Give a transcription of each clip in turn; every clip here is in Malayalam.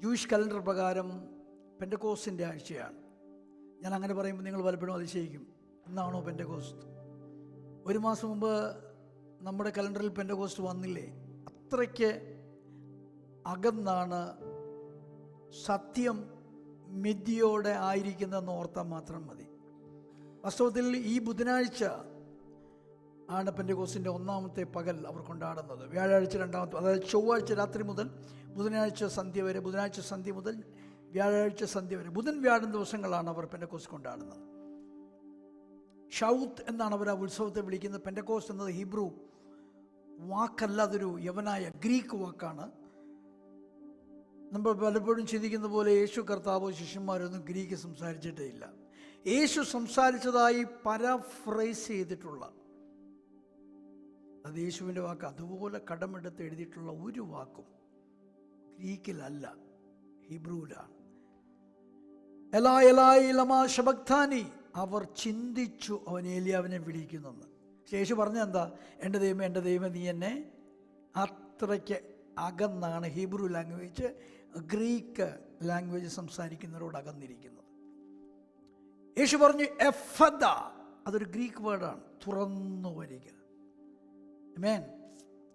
ജൂയിഷ് കലണ്ടർ പ്രകാരം പെന്തക്കോസ്തിൻ്റെ ആഴ്ചയാണ്. ഞാൻ അങ്ങനെ പറയുമ്പോൾ നിങ്ങൾ പലപ്പോഴും അതിശയിക്കും, എന്നാണോ പെന്തക്കോസ്ത്? ഒരു മാസം മുമ്പ് നമ്മുടെ കലണ്ടറിൽ പെന്തക്കോസ്ത് വന്നില്ലേ? അത്രയ്ക്ക് അകന്നാണ് സത്യം മിഥ്യയോടെ ആയിരിക്കുന്നതെന്ന് ഓർത്താൽ മാത്രം മതി. വാസ്തവത്തിൽ ഈ ബുധനാഴ്ച ആണ് പെന്തക്കോസ്തിൻ്റെ ഒന്നാമത്തെ പകൽ അവർ കൊണ്ടാടുന്നത്. വ്യാഴാഴ്ച രണ്ടാമത്തെ, അതായത് ചൊവ്വാഴ്ച രാത്രി മുതൽ ബുധനാഴ്ച സന്ധ്യ വരെ, ബുധനാഴ്ച സന്ധ്യ മുതൽ വ്യാഴാഴ്ച സന്ധ്യ വരെ, ബുധൻ വ്യാഴം ദിവസങ്ങളാണ് അവർ പെന്തക്കോസ്ത് കൊണ്ടാടുന്നത്. ഷൗത്ത് എന്നാണ് അവർ ആ ഉത്സവത്തെ വിളിക്കുന്നത്. പെന്തക്കോസ്ത് എന്നത് ഹീബ്രു വാക്കല്ല, അതൊരു യവനായ ഗ്രീക്ക് വാക്കാണ്. നമ്മൾ പലപ്പോഴും ചിന്തിക്കുന്ന പോലെ യേശു കർത്താവോ ശിഷ്യന്മാരൊന്നും ഗ്രീക്ക് സംസാരിച്ചിട്ടേ ഇല്ല. യേശു സംസാരിച്ചതായി പരാഫ്രൈസ് ചെയ്തിട്ടുള്ള, അത് യേശുവിൻ്റെ വാക്ക്, അതുപോലെ കടമെടുത്ത് എഴുതിയിട്ടുള്ള ഒരു വാക്കും ഗ്രീക്കിലല്ല, ഹീബ്രുവിലാണ്. എലായ് എലായ് ലമാ ശബക്താനി, അവർ ചിന്തിച്ചു അവൻ ഏലിയാവിനെ വിളിക്കുന്നെന്ന്. യേശു പറഞ്ഞ എന്താ? എൻ്റെ ദൈവമേ നീ എന്നെ. അത്രയ്ക്ക് അകന്നാണ് ഹീബ്രു ലാംഗ്വേജ് ഗ്രീക്ക് ലാംഗ്വേജ് സംസാരിക്കുന്നവരോട് അകന്നിരിക്കുന്നത്. യേശു പറഞ്ഞു എഫദ, അതൊരു ഗ്രീക്ക് വേർഡാണ്, തുറന്നു വരിക. ആമേൻ.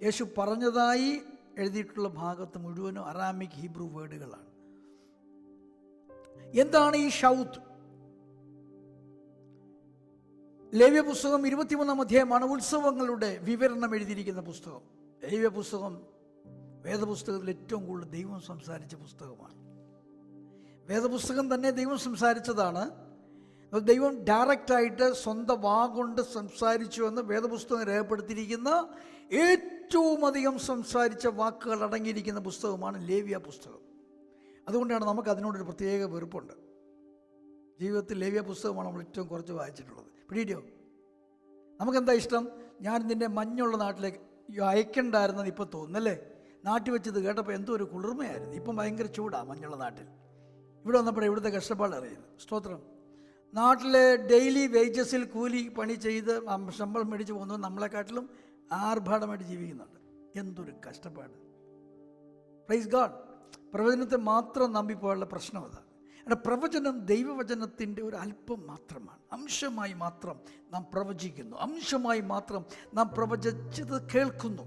യേശു പറഞ്ഞതായി എഴുതിയിട്ടുള്ള ഭാഗത്ത് മുഴുവനും അറാമിക് ഹീബ്രു വേർഡുകളാണ്. എന്താണ് ഈ ഷൗത്ത്? ലേവ്യ പുസ്തകം 23-ാം അധ്യായമാണ് ഉത്സവങ്ങളുടെ വിവരണം എഴുതിയിരിക്കുന്ന പുസ്തകം. ലേവ്യ പുസ്തകം വേദപുസ്തകത്തിൽ ഏറ്റവും കൂടുതൽ ദൈവം സംസാരിച്ച പുസ്തകമാണ്. വേദപുസ്തകം തന്നെ ദൈവം സംസാരിച്ചതാണ്. ദൈവം ഡയറക്റ്റായിട്ട് സ്വന്തം വാഗൊണ്ട് സംസാരിച്ചു എന്ന് വേദപുസ്തകം രേഖപ്പെടുത്തിയിരിക്കുന്ന ഏറ്റവും അധികം സംസാരിച്ച വാക്കുകൾ അടങ്ങിയിരിക്കുന്ന പുസ്തകമാണ് ലേവ്യ പുസ്തകം. അതുകൊണ്ടാണ് നമുക്ക് അതിനോടൊരു പ്രത്യേക വെറുപ്പുണ്ട്. ജീവിതത്തിൽ ലേവ്യ പുസ്തകമാണ് നമ്മൾ ഏറ്റവും കുറച്ച് വായിച്ചിട്ടുള്ളത്. പിടിയോ? നമുക്കെന്താ ഇഷ്ടം? ഞാൻ നിൻ്റെ മഞ്ഞുള്ള നാട്ടിലേക്ക് അയക്കണ്ടായിരുന്നത് ഇപ്പം തോന്നുന്നല്ലേ? നാട്ടിൽ വെച്ചത് കേട്ടപ്പോൾ എന്തോ ഒരു കുളിർമയായിരുന്നു. ഇപ്പം ഭയങ്കര ചൂടാണ് മഞ്ഞുള്ള നാട്ടിൽ. ഇവിടെ വന്നപ്പോൾ ഇവിടുത്തെ കഷ്ടപ്പാട് അറിയുന്നു. സ്തോത്രം. നാട്ടിലെ ഡെയിലി വേജസിൽ കൂലി പണി ചെയ്ത് ശമ്പളം മേടിച്ച് പോകുന്നത് നമ്മളെക്കാട്ടിലും ആർഭാടമായിട്ട് ജീവിക്കുന്നുണ്ട്. എന്തൊരു കഷ്ടപ്പാട്! Praise God. പ്രവചനത്തെ മാത്രം നമ്പിപ്പോയുള്ള പ്രശ്നം അതാണ്. പ്രവചനം ദൈവവചനത്തിൻ്റെ ഒരു അല്പം മാത്രമാണ്. അംശമായി മാത്രം നാം പ്രവചിക്കുന്നു, അംശമായി മാത്രം നാം പ്രവചിച്ചത് കേൾക്കുന്നു.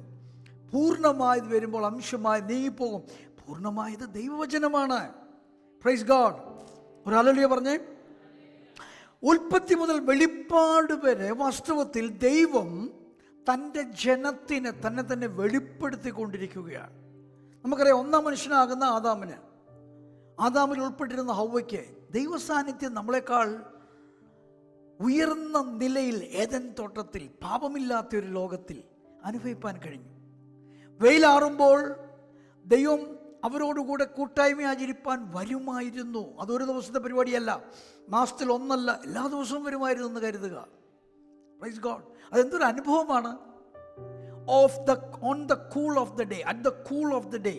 പൂർണ്ണമായത് വരുമ്പോൾ അംശമായി നീങ്ങിപ്പോകും. പൂർണ്ണമായത് ദൈവവചനമാണ്. Praise God. ഒരു ഹല്ലേലൂയ പറഞ്ഞേ. ഉൽപ്പത്തി മുതൽ വെളിപ്പാട് വരെ വാസ്തവത്തിൽ ദൈവം തൻ്റെ ജനത്തിന് തന്നെ വെളിപ്പെടുത്തിക്കൊണ്ടിരിക്കുകയാണ്. നമുക്കറിയാം, ഒന്നാം മനുഷ്യനാകുന്ന ആദാമിൽ ഉൾപ്പെട്ടിരുന്ന ഹൗവയ്ക്ക് ദൈവസാന്നിധ്യം നമ്മളെക്കാൾ ഉയർന്ന നിലയിൽ ഏദൻ തോട്ടത്തിൽ പാപമില്ലാത്തൊരു ലോകത്തിൽ അനുഭവിപ്പാൻ കഴിഞ്ഞു. വെയിലാറുമ്പോൾ ദൈവം അവരോടുകൂടെ കൂട്ടായ്മ ആചരിപ്പാൻ വരുമായിരുന്നു. അതൊരു ദിവസത്തെ പരിപാടിയല്ല, മാസത്തിൽ ഒന്നല്ല, എല്ലാ ദിവസവും വരുമായിരുന്നു എന്ന് കരുതുക. Praise God. അതെന്തൊരു അനുഭവമാണ്. On the cool of the day, at the cool of the day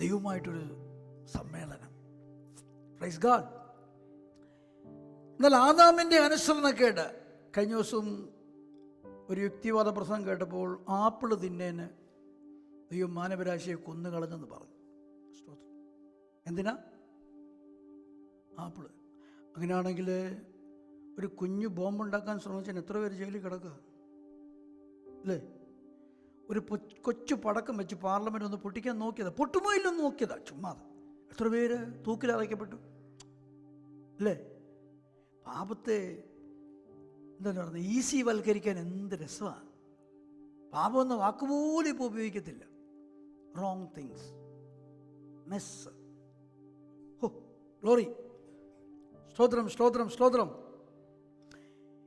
ദൈവമായിട്ടൊരു സമ്മേളനം. Praise God. എന്നാൽ ആദാമിൻ്റെ അനുസരണക്കേട്, കഴിഞ്ഞ ദിവസം ഒരു യുക്തിവാദ പ്രസംഗം കേട്ടപ്പോൾ ആപ്പിള് തിന്നേന് ദൈവം മാനവരാശിയെ കൊന്നുകളഞ്ഞെന്ന് പറഞ്ഞു. എന്തിനാ? ആപ്പിള്. അങ്ങനെയാണെങ്കിൽ ഒരു കുഞ്ഞു ബോംബുണ്ടാക്കാൻ ശ്രമിച്ചാൽ എത്ര പേര് ജയിലിൽ കിടക്കുക അല്ലേ? ഒരു കൊച്ചു പടക്കം വെച്ച് പാർലമെൻറ്റ് ഒന്ന് പൊട്ടിക്കാൻ നോക്കിയതാ, പൊട്ടുമോ ഇല്ലെന്ന് നോക്കിയതാ, ചുമ്മാതെ. എത്ര പേര് തൂക്കിലറയ്ക്കപ്പെട്ടു അല്ലേ? പാപത്തെ എന്താണ് പറയുന്നത്, ഈസി വൽക്കരിക്കാൻ എന്ത് രസമാണ്. പാപം എന്ന വാക്കുപോലും ഇപ്പോൾ ഉപയോഗിക്കത്തില്ല. Wrong things, mess. Oh, glory. സ്തോത്രം, സ്തോത്രം, സ്തോത്രം.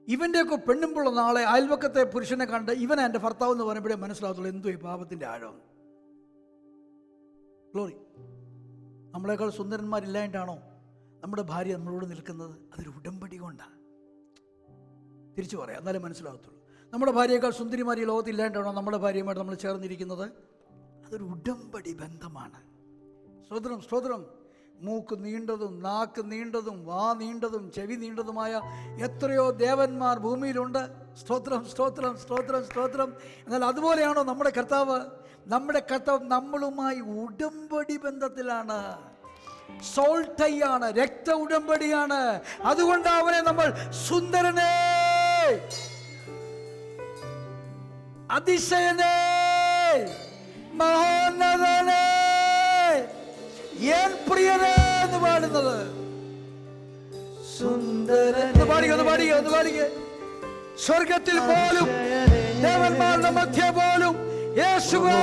ഇവൻ്റെയൊക്കെ പെണ്ണുമ്പോൾ നാളെ അയൽവക്കത്തെ പുരുഷനെ കണ്ട് ഇവൻ എൻ്റെ ഭർത്താവ് എന്ന് പറയുമ്പോഴേ മനസ്സിലാകത്തുള്ളൂ എന്തോ ഈ പാപത്തിൻ്റെ ആഴം. ഗ്ലോറി. നമ്മളെക്കാൾ സുന്ദരന്മാരില്ലായിട്ടാണോ നമ്മുടെ ഭാര്യ നമ്മളോട് നിൽക്കുന്നത്? അതൊരു ഉടമ്പടി കൊണ്ടാണ്. തിരിച്ചു പറയാം, എന്നാലേ മനസ്സിലാകത്തുള്ളൂ. നമ്മുടെ ഭാര്യയേക്കാൾ സുന്ദരിമാർ ഈ ലോകത്തില്ലായിട്ടാണോ നമ്മുടെ ഭാര്യയുമായിട്ട് നമ്മൾ ചേർന്നിരിക്കുന്നത്? അതൊരു ഉടമ്പടി ബന്ധമാണ്. സ്തോത്രം, സ്തോത്രം. മൂക്ക് നീണ്ടതും നാക്ക് നീണ്ടതും വാ നീണ്ടതും ചെവി നീണ്ടതുമായ എത്രയോ ദേവന്മാർ ഭൂമിയിലുണ്ട്. സ്തോത്രം, സ്തോത്രം, സ്തോത്രം, സ്തോത്രം. എന്നാൽ അതുപോലെയാണോ നമ്മുടെ കർത്താവ്? നമ്മുടെ കർത്താവ് നമ്മളുമായി ഉടമ്പടി ബന്ധത്തിലാണ്. സോൾ ടൈ ആണ്, രക്ത ഉടമ്പടിയാണ്. അതുകൊണ്ട് അവനെ നമ്മൾ സുന്ദരനെ, അതിശയനെ, മഹോന്നതനെ, എൻ പ്രിയനെ എന്ന് പാടുന്നത്. സുന്ദരൻ പാടിയ സ്വർഗത്തിൽ പോലും ദേവന്മാരുടെ മധ്യ പോലും യേശുവേ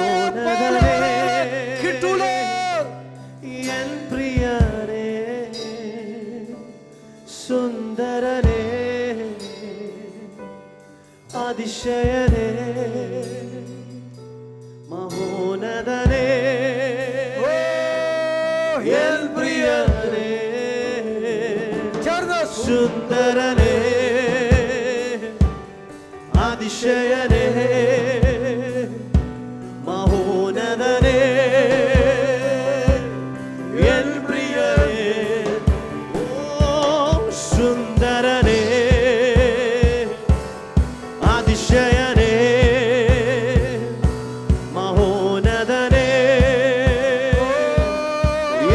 കിട്ടൂല. എൻ പ്രിയനേ, സുന്ദരനേ, അതിശയനേ, മഹോന്നതനേ, എൻ പ്രിയനേ, സുന്ദരനേ, അതിശയനേ, മഹോന്നതനേ, എൻ പ്രിയനേ, സുന്ദരനേ, അതിശയനേ, മഹോന്നതനേ,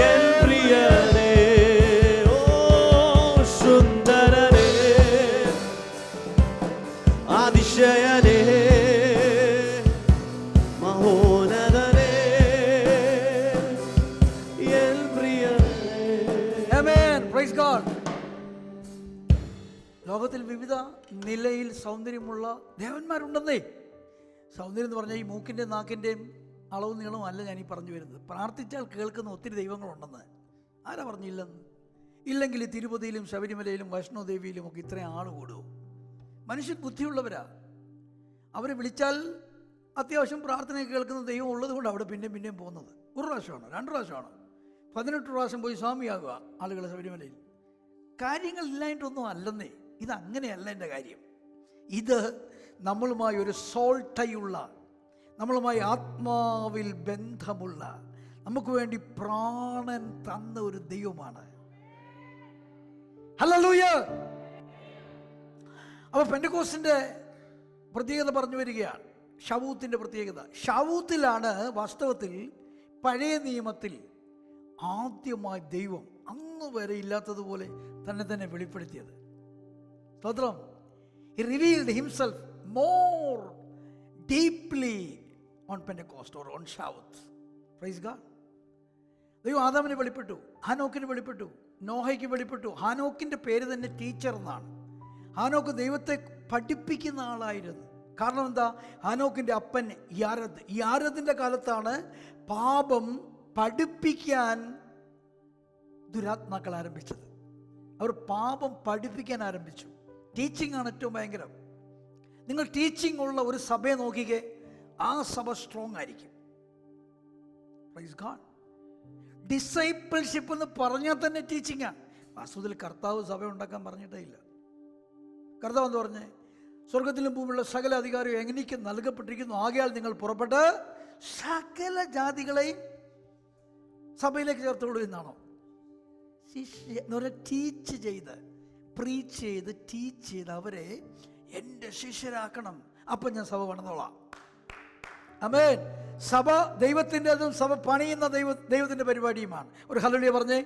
എൻ പ്രിയനേ, സുന്ദരനേ, അതിശയനേ, മഹോന്നതനേ, എൻ പ്രിയനേ. ആമേൻ. Praise God. ലോകത്തിൽ വിവിധ നിലയിൽ സൗന്ദര്യമുള്ള ദേവന്മാരുണ്ടെന്നേ. സൗന്ദര്യം എന്ന് പറഞ്ഞാൽ ഈ മൂക്കിൻ്റെ നാക്കിൻ്റെയും അളവും നീളവും അല്ല ഞാൻ ഈ പറഞ്ഞു വരുന്നത്. പ്രാർത്ഥിച്ചാൽ കേൾക്കുന്ന ഒത്തിരി ദൈവങ്ങളുണ്ടെന്ന് ആരാ പറഞ്ഞില്ലെന്ന്? ഇല്ലെങ്കിൽ ഈ തിരുപ്പതിയിലും ശബരിമലയിലും വൈഷ്ണോദേവിയിലും ഒക്കെ ഇത്രയും ആൾ കൂടുമോ? മനുഷ്യൻ ബുദ്ധിയുള്ളവരാ. അവരെ വിളിച്ചാൽ അത്യാവശ്യം പ്രാർത്ഥന കേൾക്കുന്ന ദൈവം ഉള്ളത് കൊണ്ട് അവിടെ പിന്നെയും പോകുന്നത്. ഒരു പ്രാവശ്യമാണോ 2 പ്രാവശ്യമാണോ 18 പ്രാവശ്യം പോയി സ്വാമിയാകുക ആളുകൾ ശബരിമലയിൽ? കാര്യങ്ങൾ ഇല്ലായിട്ടൊന്നും അല്ലെന്നേ. ഇതങ്ങനെയല്ല എൻ്റെ കാര്യം. ഇത് നമ്മളുമായി ഒരു സോൾട്ടയുള്ള, നമ്മളുമായി ആത്മാവിൽ ബന്ധമുള്ള, നമുക്ക് വേണ്ടി പ്രാണൻ തന്ന ഒരു ദൈവമാണ്. ഹല്ലേലൂയ. അപ്പോൾ പെന്തക്കോസ്തിൻ്റെ പ്രത്യേകത പറഞ്ഞു വരികയാണ്. ശവൂത്തിൻ്റെ പ്രത്യേകത. ശവൂത്തിലാണ് വാസ്തവത്തിൽ പഴയ നിയമത്തിൽ ആദ്യമായി ദൈവം അന്ന് വരെ ഇല്ലാത്തതുപോലെ തന്നെ വെളിപ്പെടുത്തിയത്. സ്തോത്രം. He revealed himself more deeply on Pentecost or on Shavuot. Praise God. ദൈവം ആദാമിന് വെളിപ്പെട്ടു, ഹാനോക്കിന് വെളിപ്പെട്ടു, നോഹയ്ക്ക് വെളിപ്പെട്ടു. ഹാനോക്കിൻ്റെ പേര് തന്നെ ടീച്ചർ എന്നാണ്. ഹാനോക്ക് ദൈവത്തെ പഠിപ്പിക്കുന്ന ആളായിരുന്നു. കാരണം എന്താ? ഹാനോക്കിൻ്റെ അപ്പൻ യാരദ്. യാരദിൻ്റെ കാലത്താണ് പാപം പഠിപ്പിക്കാൻ ദുരാത്മാക്കൾ ആരംഭിച്ചത്. അവർ പാപം പഠിപ്പിക്കാൻ ആരംഭിച്ചു. ടീച്ചിങ് ആണ് ഏറ്റവും ഭയങ്കരം. നിങ്ങൾ ടീച്ചിങ് ഉള്ള ഒരു സഭയെ നോക്കിക്കേ, ആ സഭ സ്ട്രോങ് ആയിരിക്കും. Praise God. ഡിസൈപ്പിൾഷിപ്പ് എന്ന് പറഞ്ഞാൽ തന്നെ ടീച്ചിങ്ങാണ്. വാസ്തവത്തിൽ കർത്താവ് സഭ ഉണ്ടാക്കാൻ പറഞ്ഞിട്ടേ ഇല്ല. കർത്താവ് എന്ന് പറഞ്ഞേ, സ്വർഗത്തിലും ഭൂമിയുള്ള സകല അധികാരവും എനിക്ക് നൽകപ്പെട്ടിരിക്കുന്നു, ആകയാൽ നിങ്ങൾ പുറപ്പെട്ട് സകല ജാതികളെയും സഭയിലേക്ക് ചേർത്തോളൂ എന്നാണോ? എന്ന് പറഞ്ഞാൽ ടീച്ച് ചെയ്ത്, പ്രീച്ച് ചെയ്ത്, ടീച്ച് ചെയ്ത് അവരെ എൻ്റെ ശിഷ്യരാക്കണം. അപ്പം ഞാൻ സഭ പണിതോളാം. ആമേൻ. സഭ ദൈവത്തിൻ്റെതും സഭ പണിയുന്ന ദൈവത്തിൻ്റെ പരിപാടിയുമാണ്. ഒരു ഹല്ലേലൂയ പറഞ്ഞേ.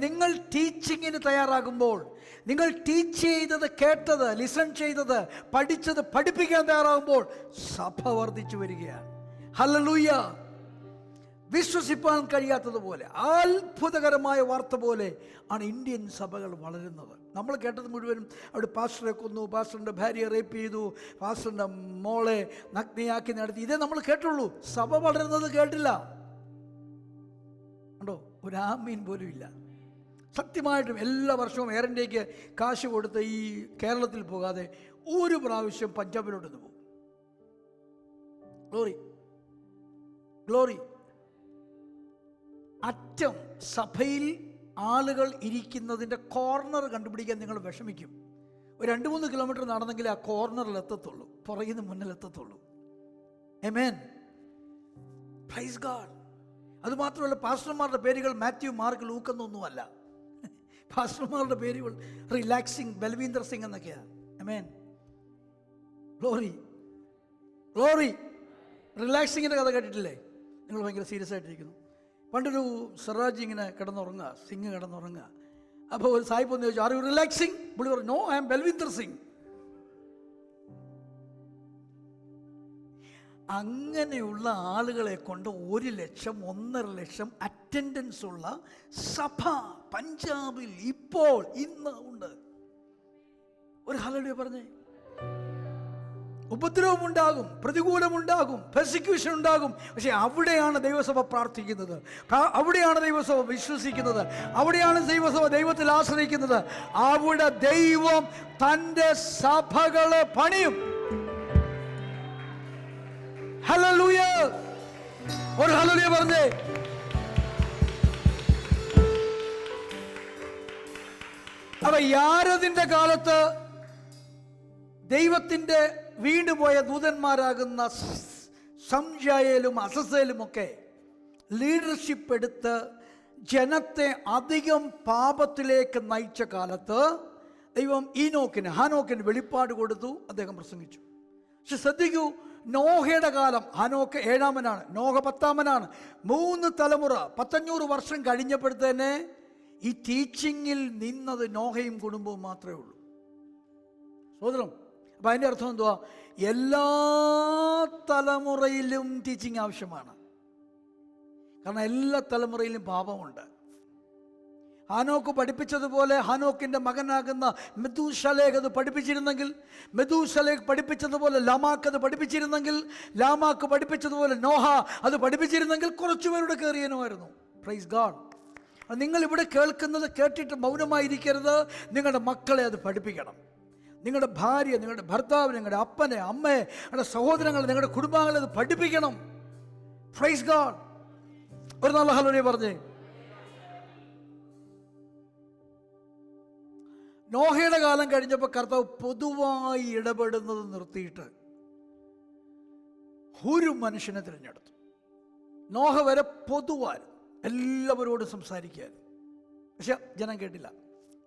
നിങ്ങൾ ടീച്ചിങ്ങിന് തയ്യാറാകുമ്പോൾ, നിങ്ങൾ ടീച്ച് ചെയ്തത്, കേട്ടത്, ലിസൺ ചെയ്തത്, പഠിച്ചത് പഠിപ്പിക്കാൻ തയ്യാറാകുമ്പോൾ സഭ വർദ്ധിച്ചു വരികയാണ്. ഹല്ലേലൂയ. വിശ്വസിപ്പാൻ കഴിയാത്തതുപോലെ, അത്ഭുതകരമായ വാർത്ത പോലെ ആണ് ഇന്ത്യൻ സഭകൾ വളരുന്നത്. നമ്മൾ കേട്ടത് മുഴുവനും അവിടെ പാസ്റ്ററെ കൊന്നു, പാസ്റ്ററിൻ്റെ ഭാര്യയെ റേപ്പ് ചെയ്തു, പാസ്റ്ററിൻ്റെ മോളെ നഗ്നയാക്കി നടത്തി, ഇതേ നമ്മൾ കേട്ടുള്ളൂ. സഭ വളരുന്നത് കേട്ടില്ല. കണ്ടോ? ഒരു ആമീൻ പോലും ഇല്ല. സത്യമായിട്ടും എല്ലാ വർഷവും എയർ ഇന്ത്യക്ക് കാശ് കൊടുത്ത് ഈ കേരളത്തിൽ പോകാതെ ഒരു പ്രാവശ്യം പഞ്ചാബിലോട്ടൊന്ന് പോകും. Glory, glory. അറ്റം സഭയിൽ ആളുകൾ ഇരിക്കുന്നതിൻ്റെ കോർണർ കണ്ടുപിടിക്കാൻ നിങ്ങൾ വിഷമിക്കും. ഒരു 2-3 കിലോമീറ്റർ നടന്നെങ്കിൽ ആ കോർണറിൽ എത്തത്തുള്ളൂ, പുറകിൽ നിന്ന് മുന്നിലെത്തത്തുള്ളൂ. ആമേൻ. Praise God. അതുമാത്രമല്ല, പാസ്റ്റർമാരുടെ പേരുകൾ മാത്യു, മാർക്ക്, ലൂക്ക് എന്നൊന്നുമല്ല. പാസ്റ്റർമാരുടെ പേരുകൾ റിലാക്സിങ്, ബൽവീന്ദർ സിംഗ് എന്നൊക്കെയാണ്. ആമേൻ. Glory, glory. റിലാക്സിങ്ങിൻ്റെ കഥ കേട്ടിട്ടില്ലേ? നിങ്ങൾ ഭയങ്കര സീരിയസ് ആയിട്ടിരിക്കുന്നു. പണ്ടൊരു സിറാജ് ഇങ്ങനെ കിടന്നുറങ്ങുക, സിംഗ് കിടന്നുറങ്ങുക. അപ്പോൾ ഒരു സായിപ്പ് ഒന്ന് ചോദിച്ചു, ആർ യു റിലാക്സിങ്? പുള്ളി പറഞ്ഞു, no, I am Balvinder Singh. അങ്ങനെയുള്ള ആളുകളെ കൊണ്ട് 1 ലക്ഷം 1.5 ലക്ഷം അറ്റൻഡൻസ് ഉള്ള സഭ പഞ്ചാബിൽ ഇപ്പോൾ ഇന്ന് ഉണ്ട്. ഒരു ഹല്ലേലൂയ പറഞ്ഞേ. ഉപദ്രവമുണ്ടാകും, പ്രതികൂലമുണ്ടാകും, പെർസിക്യൂഷൻ ഉണ്ടാകും. പക്ഷെ അവിടെയാണ് ദൈവസഭ പ്രാർത്ഥിക്കുന്നത്, അവിടെയാണ് ദൈവസഭ വിശ്വസിക്കുന്നത്, അവിടെയാണ് ദൈവസഭ ദൈവത്തിൽ ആശ്രയിക്കുന്നത്. അവിടെ ദൈവം തൻ്റെ സഭകളെ പണിയും. ഹല്ലേലൂയ. ഒരു ഹല്ലേലൂയ പറഞ്ഞേ. അപ്പൊ യാരദിന്റെ കാലത്ത് ദൈവത്തിൻ്റെ വീണ്ടുപോയ ദൂതന്മാരാകുന്ന സംജയേലും അസസേലും ഒക്കെ ലീഡർഷിപ്പ് എടുത്ത് ജനത്തെ അധികം പാപത്തിലേക്ക് നയിച്ച കാലത്ത് ദൈവം ഹാനോക്കിന് വെളിപ്പാട് കൊടുത്തു. അദ്ദേഹം പ്രസംഗിച്ചു. പക്ഷെ ശ്രദ്ധിക്കൂ, നോഹയുടെ കാലം, ഹാനോക്ക് 7-മനാണ്, നോഹ 10-മനാണ്. 3 തലമുറ 1500 വർഷം കഴിഞ്ഞപ്പോഴത്തേനെ ഈ ടീച്ചിങ്ങിൽ നിന്നത് നോഹയും കുടുംബവും മാത്രമേ ഉള്ളൂ. സോദരം, അപ്പം അതിൻ്റെ അർത്ഥം എന്തുവാ? എല്ലാ തലമുറയിലും ടീച്ചിങ് ആവശ്യമാണ്. കാരണം എല്ലാ തലമുറയിലും പാപമുണ്ട്. ഹാനോക്ക് പഠിപ്പിച്ചതുപോലെ ഹാനോക്കിൻ്റെ മകനാകുന്ന മെഥൂശലേഖ് അത് പഠിപ്പിച്ചിരുന്നെങ്കിൽ, മെഥൂശലേഖ് പഠിപ്പിച്ചതുപോലെ ലാമാക്ക് അത് പഠിപ്പിച്ചിരുന്നെങ്കിൽ, ലാമാക്ക് പഠിപ്പിച്ചതുപോലെ നോഹ അത് പഠിപ്പിച്ചിരുന്നെങ്കിൽ കുറച്ചുപേരുടെ കയറിയനുമായിരുന്നു. Praise God. നിങ്ങൾ ഇവിടെ കേൾക്കുന്നത് കേട്ടിട്ട് മൗനമായിരിക്കരുത്. നിങ്ങളുടെ മക്കളെ അത് പഠിപ്പിക്കണം. നിങ്ങളുടെ ഭാര്യ, നിങ്ങളുടെ ഭർത്താവ്, നിങ്ങളുടെ അപ്പനെ, അമ്മയെ, നിങ്ങളുടെ സഹോദരങ്ങളെ, നിങ്ങളുടെ കുടുംബാംഗങ്ങളെ അത് പഠിപ്പിക്കണം. Praise God. ഒരു നല്ല ഹല്ലേലൂയ പറഞ്ഞേ. നോഹയുടെ കാലം കഴിഞ്ഞപ്പോൾ കർത്താവ് പൊതുവായി ഇടപെടുന്നത് നിർത്തിയിട്ട് ഒരു മനുഷ്യനെ തിരഞ്ഞെടുത്തു. നോഹ വരെ പൊതുവായി എല്ലാവരോടും സംസാരിക്കാൻ. പക്ഷെ ജനം കേട്ടില്ല.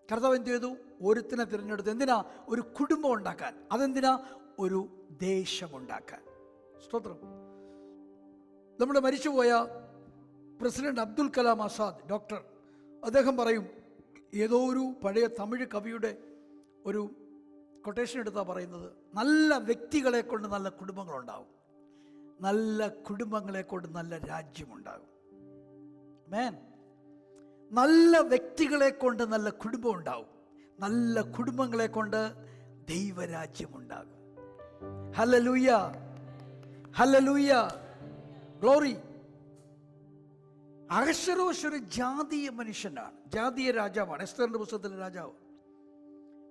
കർത്താവ് എന്ത് ചെയ്തു? ഒരുത്തിനെ തിരഞ്ഞെടുത്തു. എന്തിനാ? ഒരു കുടുംബം ഉണ്ടാക്കാൻ. അതെന്തിനാ? ഒരു ദേശമുണ്ടാക്കാൻ. സ്തോത്രം. നമ്മുടെ മരിച്ചുപോയ പ്രസിഡന്റ് അബ്ദുൽ കലാം ആസാദ്, ഡോക്ടർ, അദ്ദേഹം പറയും, ഏതോ ഒരു പഴയ തമിഴ് കവിയുടെ ഒരു കൊട്ടേഷൻ എടുത്താൽ പറയുന്നത്, നല്ല വ്യക്തികളെ കൊണ്ട് നല്ല കുടുംബങ്ങളുണ്ടാകും, നല്ല കുടുംബങ്ങളെ കൊണ്ട് നല്ല രാജ്യമുണ്ടാകും. മേൻ, നല്ല വ്യക്തികളെ കൊണ്ട് നല്ല കുടുംബം ഉണ്ടാവും, നല്ല കുടുംബങ്ങളെ കൊണ്ട് ദൈവരാജ്യമുണ്ടാകും. ഹല്ലേലൂയ, ഹല്ലേലൂയ, ഗ്ലോറി. അഹശ്വേരോശ് ഒരു ജാതീയ മനുഷ്യനാണ്, ജാതീയ രാജാവാണ്, എസ്തറിന്റെ പുസ്തകത്തിലെ രാജാവ്.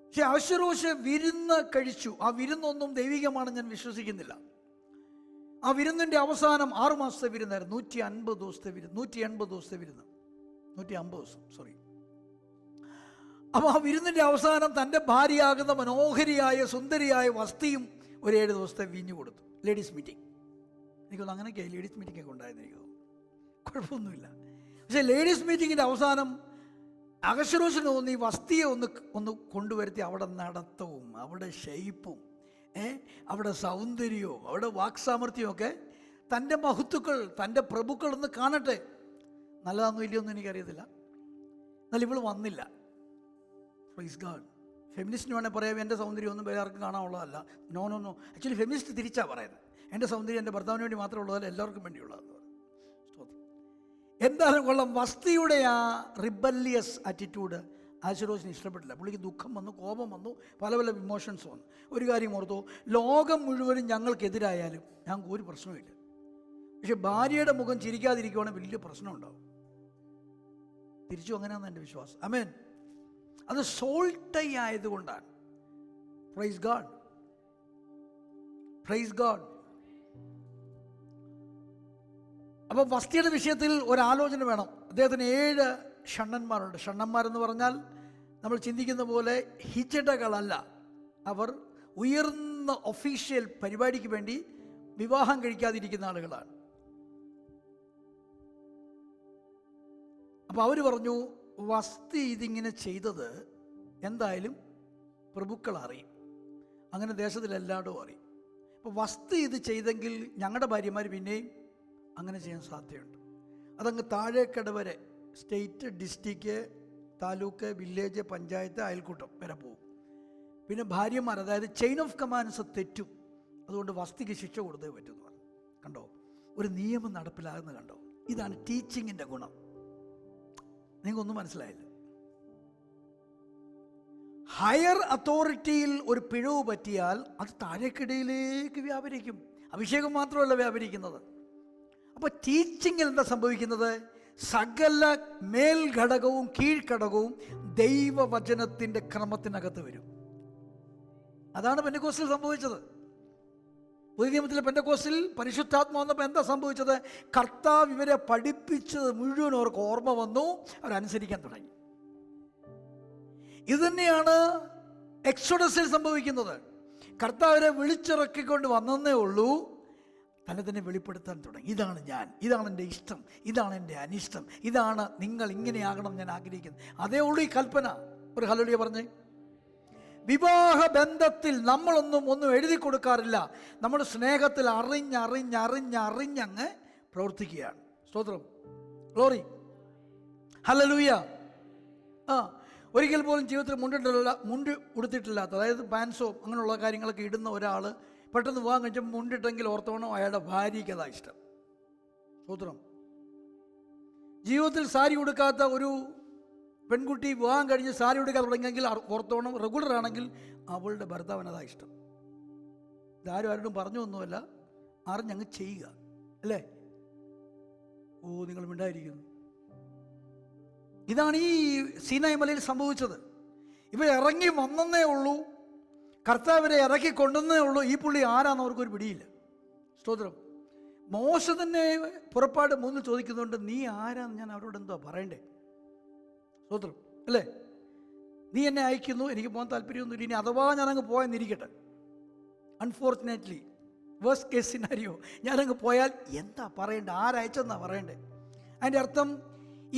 പക്ഷെ അഹശ്വേരോശ് വിരുന്ന് കഴിച്ചു. ആ വിരുന്നൊന്നും ദൈവികമാണെന്ന് ഞാൻ വിശ്വസിക്കുന്നില്ല. ആ വിരുന്നിൻ്റെ അവസാനം 6 മാസത്തെ വിരുന്നായിരുന്നു. 150 ദിവസത്തെ വിരുന്ന്, 180 ദിവസത്തെ വിരുന്ന്, 150 ദിവസം, സോറി. അപ്പോൾ ആ വിരുന്നിൻ്റെ അവസാനം തൻ്റെ ഭാര്യയാകുന്ന മനോഹരിയായ സുന്ദരിയായ വസ്തിയും ഒരു 7 ദിവസത്തെ വീഞ്ഞു കൊടുത്തു. ലേഡീസ് മീറ്റിംഗ്, എനിക്കൊന്ന് അങ്ങനെയൊക്കെ ലേഡീസ് മീറ്റിംഗ് ഒക്കെ ഉണ്ടായിരുന്നു, എനിക്ക് തോന്നുന്നു. കുഴപ്പമൊന്നുമില്ല. പക്ഷേ ലേഡീസ് മീറ്റിങ്ങിൻ്റെ അവസാനം അഹശ്വേരോശിന് തോന്നി വസ്തിയെ ഒന്ന് കൊണ്ടുവരുത്തി അവിടെ നടത്തവും അവിടെ ഷെയ്പ്പും അവിടെ സൗന്ദര്യവും അവിടെ വാക്സാമർത്ഥ്യവും ഒക്കെ തൻ്റെ മഹത്തുക്കൾ, തൻ്റെ പ്രഭുക്കൾ ഒന്ന് കാണട്ടെ. നല്ലതാണെന്നോ ഇല്ലയൊന്നും എനിക്കറിയത്തില്ല. എന്നാൽ ഇവൾ വന്നില്ല. Praise God. ഫെമിനിസ്റ്റിന് വേണേൽ പറയാം, എൻ്റെ സൗന്ദര്യം ഒന്നും വേറെ ആർക്കും കാണാനുള്ളതല്ല. No no no, actually feminist തിരിച്ചാണ് പറയുന്നത്. എൻ്റെ സൗന്ദര്യം എൻ്റെ ഭർത്താവിന് വേണ്ടി മാത്രമേ ഉള്ളതല്ല, എല്ലാവർക്കും വേണ്ടിയുള്ളതെന്ന് പറയും. എന്തായാലും കൊള്ളാം. വസ്തിയുടെ ആ റിബല്ലിയസ് ആറ്റിറ്റ്യൂഡ് അഹശ്വേരോശിന് ഇഷ്ടപ്പെട്ടില്ല. പുള്ളിക്ക് ദുഃഖം വന്നു, കോപം വന്നു, പല പല ഇമോഷൻസ് വന്നു. ഒരു കാര്യം ഓർത്തു, ലോകം മുഴുവനും ഞങ്ങൾക്കെതിരായാലും ഞങ്ങൾക്ക് ഒരു പ്രശ്നമില്ല, പക്ഷെ ഭാര്യയുടെ മുഖം ചിരിക്കാതിരിക്കുവാണെങ്കിൽ വലിയ പ്രശ്നം ഉണ്ടാവും. തിരിച്ചു അങ്ങനെയാണെന്ന് എൻ്റെ വിശ്വാസം. ആമേൻ. അത് സോൾട്ടൈ ആയതുകൊണ്ടാണ്. Praise God, praise God. അപ്പോൾ വസ്തിയുടെ വിഷയത്തിൽ ഒരാലോചന വേണം. അദ്ദേഹത്തിന് 7 ഷണ്ണന്മാരുണ്ട്. ഷണ്ണന്മാരെന്ന് പറഞ്ഞാൽ നമ്മൾ ചിന്തിക്കുന്ന പോലെ ഹിജടകളല്ല. അവർ ഉയർന്ന ഒഫീഷ്യൽ പരിപാടിക്ക് വേണ്ടി വിവാഹം കഴിക്കാതിരിക്കുന്ന ആളുകളാണ്. അപ്പോൾ അവർ പറഞ്ഞു, വസ്തി ഇതിങ്ങനെ ചെയ്തത് എന്തായാലും പ്രഭുക്കൾ അറിയും, അങ്ങനെ ദേശത്തിലെല്ലായിടും അറിയും. അപ്പോൾ വസ്തു ഇത് ചെയ്തെങ്കിൽ ഞങ്ങളുടെ ഭാര്യമാർ പിന്നെയും അങ്ങനെ ചെയ്യാൻ സാധ്യതയുണ്ട്. അതങ്ങ് താഴേക്കട വരെ, state, district, taluk, village, panchayat, അയൽക്കൂട്ടം വരെ പോകും. പിന്നെ ഭാര്യമാർ, അതായത് ചെയിൻ ഓഫ് കമാൻഡ്സ് തെറ്റും. അതുകൊണ്ട് വസ്തിക്ക് ശിക്ഷ കൊടുത്തേ പറ്റുമെന്ന് പറഞ്ഞു. കണ്ടോ, ഒരു നിയമം നടപ്പിലാകുന്ന കണ്ടോ? ഇതാണ് ടീച്ചിങ്ങിൻ്റെ ഗുണം. നിങ്ങൾക്കൊന്നും മനസ്സിലായില്ല. ഹയർ അതോറിറ്റിയിൽ ഒരു പിഴവ് പറ്റിയാൽ അത് താഴേക്കിടയിലേക്ക് വ്യാപരിക്കും. അഭിഷേകം മാത്രമല്ല വ്യാപരിക്കുന്നത്. അപ്പോൾ ടീച്ചിങ്ങിൽ എന്താ സംഭവിക്കുന്നത്? സകല മേൽഘടകവും കീഴ്ഘടകവും ദൈവവചനത്തിൻ്റെ ക്രമത്തിനകത്ത് വരും. അതാണ് പെന്തക്കോസ്റ്റിൽ സംഭവിച്ചത്. പുതിയ നിയമത്തിലെ പെന്തക്കോസ്റ്റിൽ പരിശുദ്ധാത്മാവ് വന്നപ്പോൾ എന്താ സംഭവിച്ചത്? കർത്താവ് ഇവരെ പഠിപ്പിച്ചത് മുഴുവൻ അവർക്ക് ഓർമ്മ വന്നു, അവരനുസരിക്കാൻ തുടങ്ങി. ഇതുതന്നെയാണ് എക്സോഡസിൽ സംഭവിക്കുന്നത്. കർത്താവിനെ വിളിച്ചിറക്കിക്കൊണ്ട് വന്നതേ ഉള്ളൂ, തന്നെ തന്നെ വെളിപ്പെടുത്താൻ തുടങ്ങി. ഇതാണ് ഞാൻ, ഇതാണ് എൻ്റെ ഇഷ്ടം, ഇതാണ് എൻ്റെ അനിഷ്ടം, ഇതാണ് നിങ്ങൾ ഇങ്ങനെയാകണം ഞാൻ ആഗ്രഹിക്കുന്നത്. അതേ ഉള്ളൂ ഈ കൽപ്പന. ഒരു ഹല്ലേലൂയ പറഞ്ഞേ. വിവാഹ ബന്ധത്തിൽ ഒന്നും എഴുതി കൊടുക്കാറില്ല. നമ്മൾ സ്നേഹത്തിൽ അറിഞ്ഞങ്ങ് പ്രവർത്തിക്കുകയാണ്. സ്തോത്രം, ഗ്ലോറി, ഹല്ലേലൂയ. ഒരിക്കൽ പോലും ജീവിതത്തിൽ മുണ്ട് ഉടുത്തിട്ടില്ലാത്ത, അതായത് പാൻസോ അങ്ങനെയുള്ള കാര്യങ്ങളൊക്കെ ഇടുന്ന ഒരാൾ പെട്ടെന്ന് വിവാഹം കഴിച്ചപ്പോൾ മുണ്ടിട്ടെങ്കിൽ ഓർത്തോണം അയാളുടെ ഭാര്യയ്ക്ക് അതാ ഇഷ്ടം. സ്തോത്രം. ജീവിതത്തിൽ സാരി ഉടുക്കാത്ത ഒരു പെൺകുട്ടി വിവാഹം കഴിഞ്ഞ് സാരി ഉടുക്കാൻ തുടങ്ങിയെങ്കിൽ ഓർത്തോണം റെഗുലർ ആണെങ്കിൽ അവളുടെ ഭർത്താവിനതാ ഇഷ്ടം. ഇതാരും ആരോടും പറഞ്ഞു ഒന്നുമല്ല, അറിഞ്ഞങ്ങ് ചെയ്യുക, അല്ലേ? ഓ, നിങ്ങൾ മിണ്ടായിരിക്കുന്നു. ഇതാണ് ഈ സീനായ് മലയിൽ സംഭവിച്ചത്. ഇവർ ഇറങ്ങി വന്നേ ഉള്ളൂ, കർത്താവിനെ ഇറക്കി കൊണ്ടുവന്നേ ഉള്ളൂ. ഈ പുള്ളി ആരാന്ന് അവർക്കൊരു പിടിയില്ല. സ്തോത്രം. മോശ തന്നെ പുറപ്പാട് 3 ചോദിക്കുന്നുണ്ട്, നീ ആരാന്ന് ഞാൻ അവരോട് എന്തുവാ പറയണ്ടേ? സ്തോത്രം, അല്ലേ? നീ എന്നെ അയക്കുന്നു, എനിക്ക് പോകാൻ താല്പര്യമൊന്നുമില്ല, ഇനി അഥവാ ഞാനങ്ങ് പോയെന്നിരിക്കട്ടെ, അൺഫോർച്ചുനേറ്റ്ലി വേഴ്സ്റ്റ് കേസ് സിനാരിയോ, ഞാനങ്ങ് പോയാൽ എന്താ പറയണ്ടേ? ആരയച്ചെന്നാ പറയണ്ടേ? അതിൻ്റെ അർത്ഥം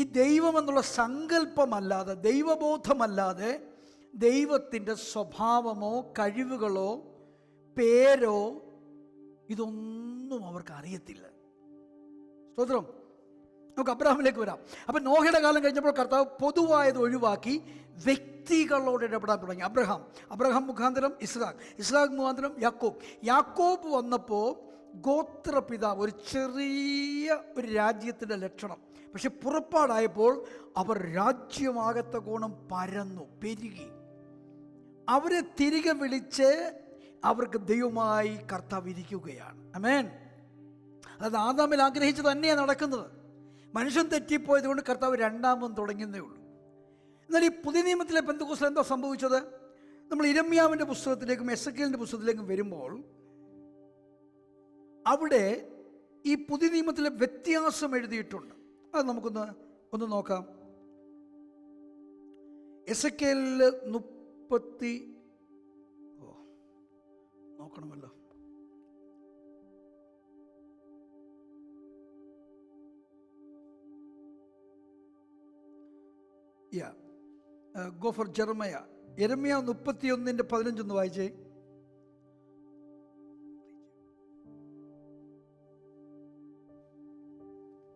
ഈ ദൈവം എന്നുള്ള സങ്കല്പമല്ലാതെ, ദൈവബോധമല്ലാതെ ദൈവത്തിൻ്റെ സ്വഭാവമോ കഴിവുകളോ പേരോ ഇതൊന്നും അവർക്ക് അറിയത്തില്ല. സ്തോത്രം. നമുക്ക് അബ്രഹാമിലേക്ക് വരാം. അപ്പം നോഹയുടെ കാലം കഴിഞ്ഞപ്പോൾ കർത്താവ് പൊതുവായത് ഒഴിവാക്കി വ്യക്തികളോട് ഇടപെടാൻ തുടങ്ങി. അബ്രഹാം മുഖാന്തരം ഇസ്ഹാക്ക് മുഖാന്തരം യാക്കോബ് വന്നപ്പോൾ ഗോത്രപിതാവ്, ഒരു ചെറിയ ഒരു രാജ്യത്തിൻ്റെ ലക്ഷണം. പക്ഷെ പുറപ്പാടായപ്പോൾ അവർ രാജ്യമാകത്ത കോണം പരന്നു പെരുകി. അവരെ തിരികെ വിളിച്ച് അവർക്ക് ദൈവമായി കർത്താവ് ഇരിക്കുകയാണ്. ആമേൻ. അത് ആദാമിൽ ആഗ്രഹിച്ച് തന്നെയാണ് നടക്കുന്നത്. മനുഷ്യൻ തെറ്റിപ്പോയത് കൊണ്ട് കർത്താവ് രണ്ടാമതും തുടങ്ങുന്നേ ഉള്ളൂ. എന്നാൽ ഈ പുതിയ നിയമത്തിലെ പെന്തക്കോസ്തിൽ എന്താ സംഭവിച്ചത്? നമ്മൾ യിരെമ്യാവിൻ്റെ പുസ്തകത്തിലേക്കും എസെക്കിയേലിൻ്റെ പുസ്തകത്തിലേക്കും വരുമ്പോൾ അവിടെ ഈ പുതിയ നിയമത്തിലെ വ്യത്യാസം എഴുതിയിട്ടുണ്ട്. അത് നമുക്കൊന്ന് നോക്കാം. എസെക്കിയേലിൽ 30 നോക്കണമല്ലോ. Go for Jeremiah. യെരമ്യ 31:15 വായിച്ചേ.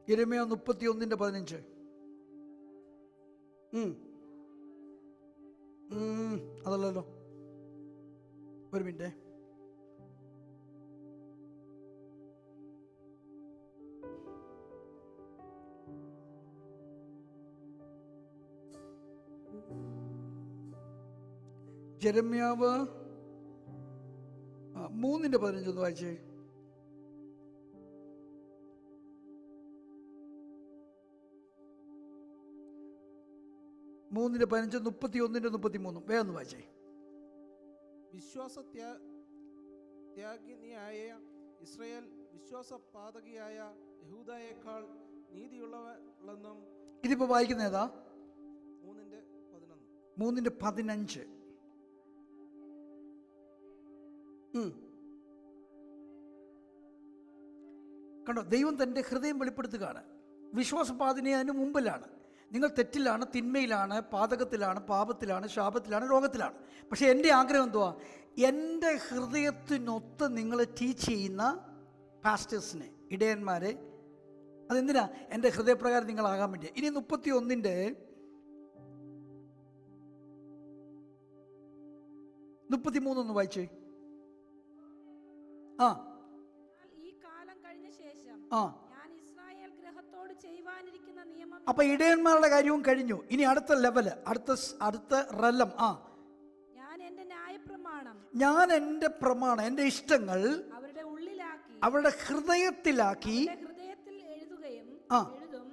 യെരമ്യ 31:15. അതല്ലല്ലോ, ഒരു മിനിറ്റ്. യെരമ്യാവ് 3:15 വായിച്ചേ. 3:15, 31:33 വേഗം വായിച്ചേ. ത്യാഗിനിയായ ഇസ്രായേൽ വിശ്വാസപാതകിയായ യഹൂദയേക്കാൾ നീതിയുള്ളവളെന്നും. ഇതിപ്പോ വായിക്കുന്ന ഏതാ? 3:15. 3:15. കണ്ടോ, ദൈവം തൻ്റെ ഹൃദയം വെളിപ്പെടുത്തുകയാണ്. വിശ്വാസപാതിനെ അതിന് മുമ്പിലാണ്. നിങ്ങൾ തെറ്റിലാണ്, തിന്മയിലാണ്, പാതകത്തിലാണ്, പാപത്തിലാണ്, ശാപത്തിലാണ്, രോഗത്തിലാണ്. പക്ഷേ എൻ്റെ ആഗ്രഹം എന്തുവാ? എൻ്റെ ഹൃദയത്തിനൊത്ത് നിങ്ങൾ ടീച്ച് ചെയ്യുന്ന പാസ്റ്റേഴ്സിനെ, ഇടയന്മാരെ, അതെന്തിനാ? എൻ്റെ ഹൃദയപ്രകാരം നിങ്ങളാകാൻ വേണ്ടി. ഇനി 31:33 വായിച്ചേ. ആ ഈ കാലം കഴിഞ്ഞ ശേഷം ആ ഞാൻ ഇസ്രായേൽ ഗൃഹത്തോട് ചെയ്യുവാനിരിക്കുന്ന നിയമം. അപ്പൊ ഇടയന്മാരുടെ കാര്യവും കഴിഞ്ഞു. ഇനി അടുത്ത ലെവല്, അടുത്ത റലം. ഞാൻ എന്റെ ന്യായപ്രമാണം ഞാൻ എൻ്റെ പ്രമാണം, എൻ്റെ ഇഷ്ടങ്ങൾ അവരുടെ ഉള്ളിലാക്കി അവരുടെ ഹൃദയത്തിലാക്കി ഹൃദയത്തിൽ എഴുതും.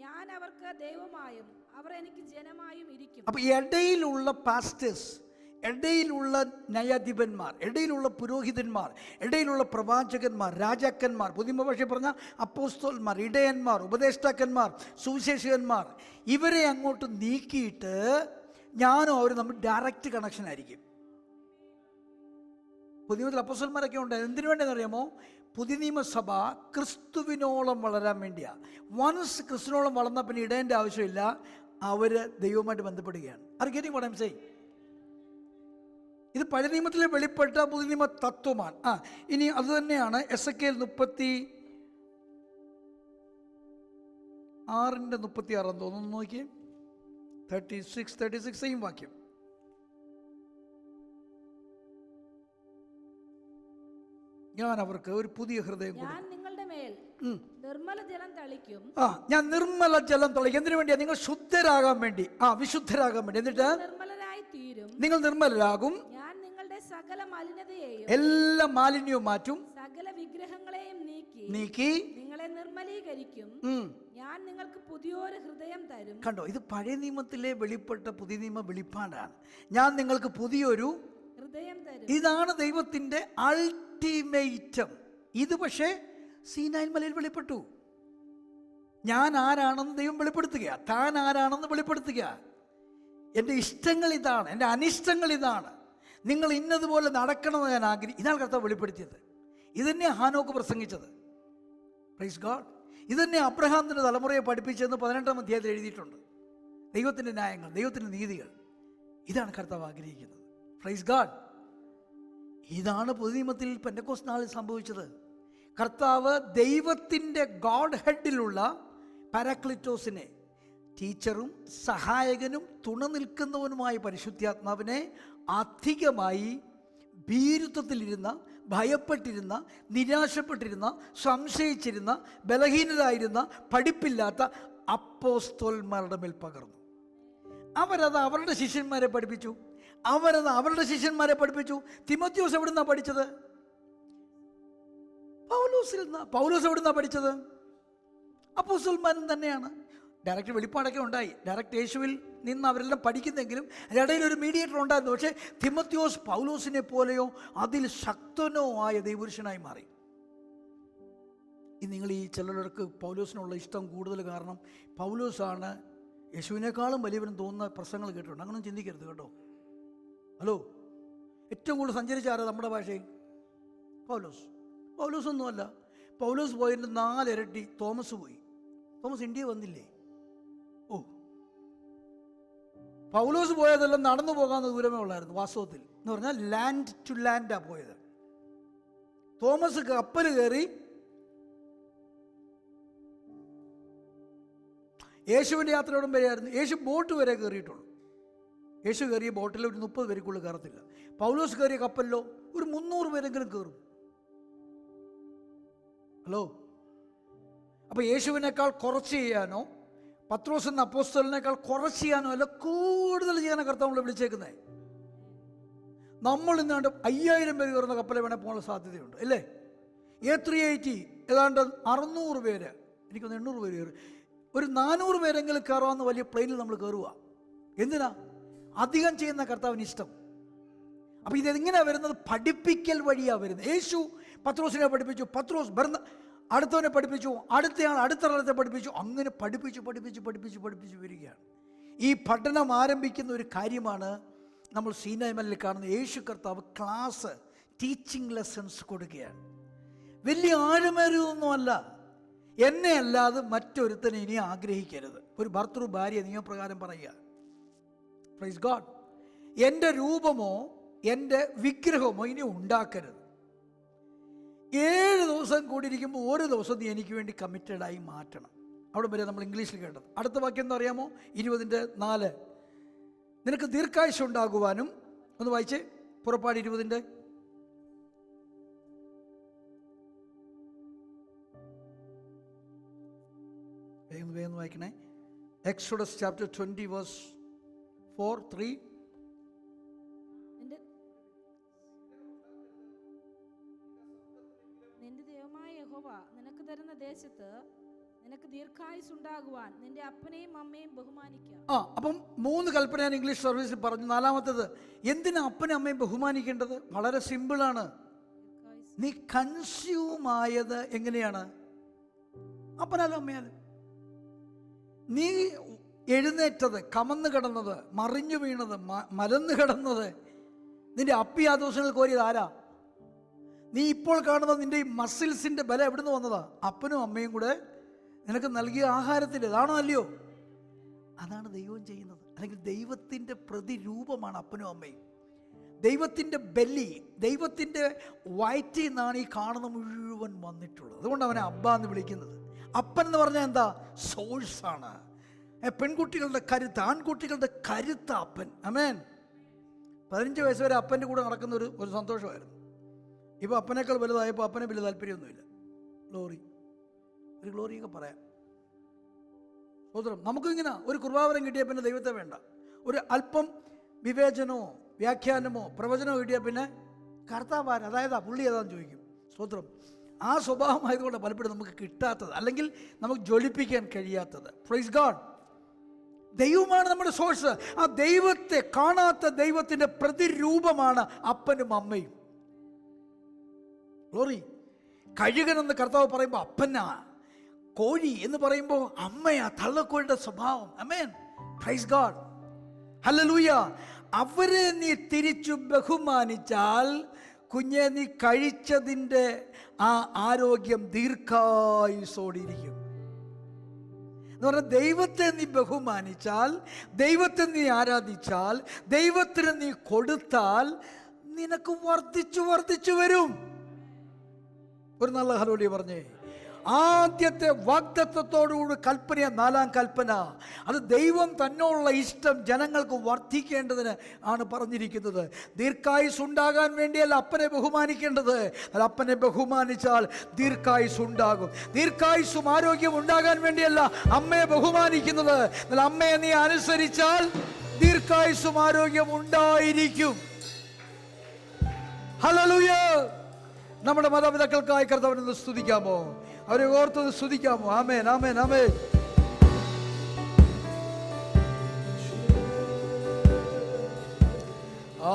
ഞാൻ അവർക്ക് ദൈവമായും അവർ എനിക്ക് ജനമായും ഇരിക്കും. അപ്പൊ ഇടയിലുള്ള പാസ്റ്റേഴ്സ്, ഇടയിലുള്ള ന്യായാധിപന്മാർ, ഇടയിലുള്ള പുരോഹിതന്മാർ, ഇടയിലുള്ള പ്രവാചകന്മാർ, രാജാക്കന്മാർ, പുതിയ ഭാഷ പറഞ്ഞ അപ്പോസ്തലന്മാർ, ഇടയന്മാർ, ഉപദേഷ്ടാക്കന്മാർ, സുവിശേഷകന്മാർ, ഇവരെ അങ്ങോട്ട് നീക്കിയിട്ട് ഞാനും അവരും നമ്മൾ ഡയറക്റ്റ് കണക്ഷൻ ആയിരിക്കും. പുതിയ നിയമത്തിൽ അപ്പോസ്തലന്മാരൊക്കെ ഉണ്ട്. എന്തിനു വേണ്ടിയെന്ന് അറിയാമോ? പുതിയ നിയമസഭ ക്രിസ്തുവിനോളം വളരാൻ വേണ്ടിയാണ്. വൺസ് ക്രിസ്തുവിനോളം വളർന്ന പിന്നെ ഇടേൻ്റെ ആവശ്യമില്ല, അവർ ദൈവവുമായിട്ട് ബന്ധപ്പെടുകയാണ്. Are getting what I am saying? ഇത് പഴയ നിയമത്തിൽ വെളിപ്പെട്ട പുതിയ നിയമ തത്വമാണ്. ഇനി അത് തന്നെയാണ് എസെക്കിയേൽ 36:36 തോന്നുന്നു. നോക്കിയേ, 36 സെയിം വാക്യം. ഞാൻ അവർക്ക് ഒരു പുതിയ ഹൃദയം കൊടുക്കും. ഞാൻ നിങ്ങളുടെ മേൽ നിർമ്മല ജലം തളിക്കും. ഞാൻ നിർമ്മല ജലം തളിക്കും. എന്തിനു വേണ്ടിയാ? നിങ്ങൾ ശുദ്ധരാകാൻ വേണ്ടി, വിശുദ്ധരാകാൻ വേണ്ടി. എന്നിട്ട് നിർമ്മലരായി തീരും. നിങ്ങൾ നിർമ്മലരാകും. ഞാൻ നിങ്ങളുടെ സകല മലിനതയെയും എല്ലാ മാലിന്യവും മാറ്റും, സകല വിഗ്രഹങ്ങളെയും നീക്കി നിങ്ങളെ നിർമ്മലീകരിക്കും. ഞാൻ നിങ്ങൾക്ക് പുതിയൊരു ഹൃദയം തരും. കണ്ടോ, ഇത് പഴയ നിയമത്തിലെ വെളിപ്പെട്ട പുതിയ നിയമ വെളിപ്പാടാണ്. ഞാൻ നിങ്ങൾക്ക് പുതിയൊരു ഹൃദയം തരും. ഇതാണ് ദൈവത്തിന്റെ അൾട്ടിമേറ്റം. ഇത് പക്ഷേ സീനായി മലയിൽ വെളിപ്പെട്ടു. ഞാൻ ആരാണെന്ന് ദൈവം വെളിപ്പെടുത്തുക, താൻ ആരാണെന്ന് വെളിപ്പെടുത്തുക. എൻ്റെ ഇഷ്ടങ്ങൾ ഇതാണ്, എൻ്റെ അനിഷ്ടങ്ങൾ ഇതാണ്, നിങ്ങൾ ഇന്നതുപോലെ നടക്കണമെന്ന് ഞാൻ ആഗ്രഹിക്കും. ഇതാണ് കർത്താവ് വെളിപ്പെടുത്തിയത്. ഇതന്നെ ഹാനോക്ക് പ്രസംഗിച്ചത്. Praise God. ഇതന്നെ അബ്രഹാമിൻ്റെ തലമുറയെ പഠിപ്പിച്ചതെന്ന് 18-ാം അധ്യായത്തിൽ എഴുതിയിട്ടുണ്ട്. ദൈവത്തിൻ്റെ ന്യായങ്ങൾ, ദൈവത്തിൻ്റെ നീതികൾ, ഇതാണ് കർത്താവ് ആഗ്രഹിക്കുന്നത്. Praise God. ഇതാണ് പുതിയ നിയമത്തിൽ പെന്തക്കോസ്ത് നാളിൽ സംഭവിച്ചത്. കർത്താവ് ദൈവത്തിൻ്റെ ഗോഡ് ഹെഡിലുള്ള പാരാക്ലിറ്റോസിനെ, ടീച്ചറും സഹായകനും തുണ നിൽക്കുന്നവനുമായ പരിശുദ്ധാത്മാവിനെ അധികമായി ഭീരുത്വത്തിലിരുന്ന, ഭയപ്പെട്ടിരുന്ന, നിരാശപ്പെട്ടിരുന്ന, സംശയിച്ചിരുന്ന, ബലഹീനരായിരുന്ന, പഠിപ്പില്ലാത്ത അപ്പോസ്തലന്മാരുടെ മേൽ പകർന്നു. അവരത് അവരുടെ ശിഷ്യന്മാരെ പഠിപ്പിച്ചു. തിമോത്തിയോസ് എവിടുന്നാ പഠിച്ചത്? പൗലോസ് എവിടുന്നാ പഠിച്ചത്? അപ്പോസ്തലന്മാരും തന്നെയാണ്. ഡയറക്റ്റ് വെളിപ്പാടൊക്കെ ഉണ്ടായി, ഡയറക്റ്റ് യേശുവിൽ നിന്ന് അവരെല്ലാം പഠിക്കുന്നെങ്കിലും അതിനിടയിൽ ഒരു മീഡിയേറ്റർ ഉണ്ടായിരുന്നു. പക്ഷേ തിമോത്തിയോസ് പൗലോസിനെ പോലെയോ അതിൽ ശക്തനോ ആയ ദൈവപുരുഷനായി മാറി. നിങ്ങൾ ഈ ചിലർക്ക് പൗലോസിനുള്ള ഇഷ്ടം കൂടുതൽ കാരണം പൗലോസാണ് യേശുവിനേക്കാളും വലിയവനും തോന്നുന്ന പ്രസംഗങ്ങൾ കേട്ടിട്ടുണ്ട്. അങ്ങനെ ചിന്തിക്കരുത് കേട്ടോ. ഹലോ, ഏറ്റവും കൂടുതൽ സഞ്ചരിച്ച ആരാ നമ്മുടെ ഭാഷയിൽ? പൗലോസൊന്നുമല്ല. പൗലോസ് പോയതിൻ്റെ 4 ഇരട്ടി തോമസ് പോയി. തോമസ് ഇന്ത്യ വന്നില്ലേ? പൗലോസ് പോയതെല്ലാം നടന്നു പോകാവുന്ന ദൂരമേ ഉള്ളായിരുന്നു വാസ്തവത്തിൽ. എന്ന് പറഞ്ഞാൽ ലാൻഡ് ടു ലാൻഡാ പോയത്. തോമസ് കപ്പൽ കയറി യേശുവിൻ്റെ യാത്രയോടും വരെയായിരുന്നു. യേശു ബോട്ട് വരെ കയറിയിട്ടുള്ളൂ. യേശു കയറിയ ബോട്ടിൽ ഒരു 30 പേർക്കുള്ളിൽ കയറത്തില്ല. പൗലോസ് കയറിയ കപ്പലിലോ ഒരു 300 പേരെങ്കിലും കയറും. ഹലോ, അപ്പോൾ യേശുവിനേക്കാൾ കുറച്ച് ചെയ്യാനോ പത്രോസ് എന്ന അപ്പോസ്തലനേക്കാൾ കുറച്ച് ചെയ്യാനോ അല്ല, കൂടുതൽ ചെയ്യാനോ കർത്താവ് നമ്മളെ വിളിച്ചേക്കുന്നത്. നമ്മൾ ഇന്നാണ്ട് 5000 പേര് കയറുന്ന കപ്പലെ വേണേൽ പോകാനുള്ള സാധ്യതയുണ്ട് അല്ലേ? A380 ഏതാണ്ട് 600 പേര്, എനിക്കൊന്ന് 800 പേര് കയറി, ഒരു 400 പേരെങ്കിലും കയറാവുന്ന വലിയ പ്ലെയിനിൽ നമ്മൾ കയറുക. എന്തിനാ? അധികം ചെയ്യുന്ന കർത്താവിന് ഇഷ്ടം. അപ്പം ഇതെങ്ങനെയാണ് വരുന്നത്? പഠിപ്പിക്കൽ വഴിയാണ് വരുന്നത്. യേശു പത്രോസിനെ പഠിപ്പിച്ചു, പത്രോസ് അടുത്തവനെ പഠിപ്പിച്ചു, അടുത്തയാൾ അടുത്ത പഠിപ്പിച്ചു, അങ്ങനെ പഠിപ്പിച്ചു വരികയാണ്. ഈ പഠനം ആരംഭിക്കുന്ന ഒരു കാര്യമാണ് നമ്മൾ സീനായി മലയിൽ കാണുന്ന. യേശു കർത്താവ് ടീച്ചിങ് ലെസൺസ് കൊടുക്കുകയാണ്. വലിയ ആഴമേറിയൊന്നുമല്ല. എന്നെ അല്ലാതെ മറ്റൊരുത്തനെ ഇനി ആഗ്രഹിക്കരുത്. ഒരു ഭർത്തൃ ഭാര്യ നിയമപ്രകാരം പറയുക. Praise God. എൻ്റെ രൂപമോ എൻ്റെ വിഗ്രഹമോ ഇനി ഉണ്ടാക്കരുത്. 7 ദിവസം കൂടിയിരിക്കുമ്പോൾ ഒരു ദിവസം നീ എനിക്ക് വേണ്ടി കമ്മിറ്റഡായി മാറ്റണം. അവിടെ വരെ നമ്മൾ ഇംഗ്ലീഷിൽ കേട്ടത്. അടുത്ത വാക്യം എന്താ അറിയാമോ? 20:4. നിനക്ക് ദീർഘായുസ്സ് ഉണ്ടാകുവാനും. ഒന്ന് വായിച്ചേ, പുറപ്പാട് 20. വേഗം വായിക്കണേ. Exodus chapter 20 verse 4-3. നിന്റെ ദൈവമായ യഹോവ നിനക്ക് തരുന്ന ദേശത്ത് നിനക്ക് ദീർഘായുസ് ഉണ്ടാകുവാൻ നിന്റെ അപ്പനെയും അമ്മയും ബഹുമാനിക്കുക. അപ്പം 3 കൽപ്പന ഞാൻ ഇംഗ്ലീഷ് സർവീസിൽ പറഞ്ഞു. 4-മത്തേത്, എന്തിനാ അപ്പനും അമ്മയും ബഹുമാനിക്കേണ്ടത്? വളരെ സിമ്പിളാണ്. നീ കൺസ്യൂമായത് എങ്ങനെയാണ്? അപ്പനാലും അമ്മയാലും. നീ എഴുന്നേറ്റത്, കമന്ന് കിടന്നത്, മറിഞ്ഞു വീണത്, മലന്ന് കിടന്നത്, നിന്റെ അപ്പി ആ ദിവസങ്ങൾ കോരിയത് ആരാ? നീ ഇപ്പോൾ കാണുന്നത് നിന്റെ ഈ മസിൽസിന്റെ ബലം എവിടുന്ന് വന്നതാ? അപ്പനും അമ്മയും കൂടെ നിനക്ക് നൽകിയ ആഹാരത്തിൻ്റെ. ഇതാണോ അല്ലയോ? അതാണ് ദൈവം ചെയ്യുന്നത്. അല്ലെങ്കിൽ ദൈവത്തിൻ്റെ പ്രതിരൂപമാണ് അപ്പനും അമ്മയും. ദൈവത്തിൻ്റെ ബലി, ദൈവത്തിൻ്റെ വയറ്റിൽ നിന്നാണ് ഈ കാണുന്ന മുഴുവൻ വന്നിട്ടുള്ളത്. അതുകൊണ്ട് അവനെ അബ്ബ എന്ന് വിളിക്കുന്നത്. അപ്പൻ എന്ന് പറഞ്ഞാൽ എന്താ? സോഴ്സാണ്. പെൺകുട്ടികളുടെ കരുത്ത്, ആൺകുട്ടികളുടെ കരുത്ത് അപ്പൻ. ആമേൻ. 15 വയസ്സ് വരെ അപ്പൻ്റെ കൂടെ നടക്കുന്ന ഒരു സന്തോഷമായിരുന്നു. ഇപ്പോൾ അപ്പനേക്കാൾ വലുതായപ്പോൾ അപ്പനെ വലിയ താല്പര്യമൊന്നുമില്ല. ഒരു ഗ്ലോറിയൊക്കെ പറയാം. സോദരം, നമുക്കും ഇങ്ങനെ ഒരു കൃപാവരം കിട്ടിയ പിന്നെ ദൈവത്തെ വേണ്ട. ഒരു അല്പം വിവേചനമോ വ്യാഖ്യാനമോ പ്രവചനമോ കിട്ടിയ പിന്നെ കർത്താവാൻ, അതായത് പുള്ളി ഏതാന്ന് ചോദിക്കും. സ്തോത്രം. ആ സ്വഭാവമായതുകൊണ്ട് പലപ്പോഴും നമുക്ക് കിട്ടാത്തത്, അല്ലെങ്കിൽ നമുക്ക് ജ്വലിപ്പിക്കാൻ കഴിയാത്തത്. Praise God. ദൈവമാണ് നമ്മുടെ സോഴ്സ്. ആ ദൈവത്തെ കാണാത്ത ദൈവത്തിൻ്റെ പ്രതിരൂപമാണ് അപ്പനും അമ്മയും. ഗ്ലോറി. കഴുകനെന്ന് കർത്താവ് പറയുമ്പോൾ അപ്പനാ, കോഴി എന്ന് പറയുമ്പോൾ അമ്മയാ, തള്ളക്കോഴിയുടെ സ്വഭാവം. ആമേൻ. Praise God. ഹല്ലേലൂയ. അവരെ നീ തിരിച്ചു ബഹുമാനിച്ചാൽ കുഞ്ഞെ, നീ കഴിച്ചതിൻ്റെ ആ ആരോഗ്യം ദീർഘായുസോടിരിക്കും എന്ന് പറഞ്ഞാൽ, ദൈവത്തെ നീ ബഹുമാനിച്ചാൽ, ദൈവത്തെ നീ ആരാധിച്ചാൽ, ദൈവത്തിന് നീ കൊടുത്താൽ നിനക്ക് വർദ്ധിച്ചു വരും. ഒരു നല്ല ഹല്ലേലൂയ പറഞ്ഞേ. ആദ്യത്തെ വാഗ്ദത്തത്തോടുകൂടി കൽപ്പന, 4ാം കൽപ്പന, അത് ദൈവം തന്നോടുള്ള ഇഷ്ടം ജനങ്ങൾക്ക് വർദ്ധിക്കേണ്ടതിന് ആണ് പറഞ്ഞിരിക്കുന്നത്. ദീർഘായുസ് ഉണ്ടാകാൻ വേണ്ടിയല്ല അപ്പനെ ബഹുമാനിക്കേണ്ടത്. അപ്പനെ ബഹുമാനിച്ചാൽ ദീർഘായുസ് ഉണ്ടാകും. ദീർഘായുസ്സും ആരോഗ്യം ഉണ്ടാകാൻ വേണ്ടിയല്ല അമ്മയെ ബഹുമാനിക്കുന്നത്. എന്നാൽ അമ്മയെ നീ അനുസരിച്ചാൽ ദീർഘായുസ്സും ആരോഗ്യം ഉണ്ടായിരിക്കും. ഹല്ലേലൂയ. നമ്മുടെ മാതാപിതാക്കൾക്കായി കർത്താവിനെ സ്തുതിക്കാമോ? അവരെ ഓർത്തൊന്ന് സ്തുതിക്കാമോ? ആമേൻ, ആമേൻ, ആമേൻ.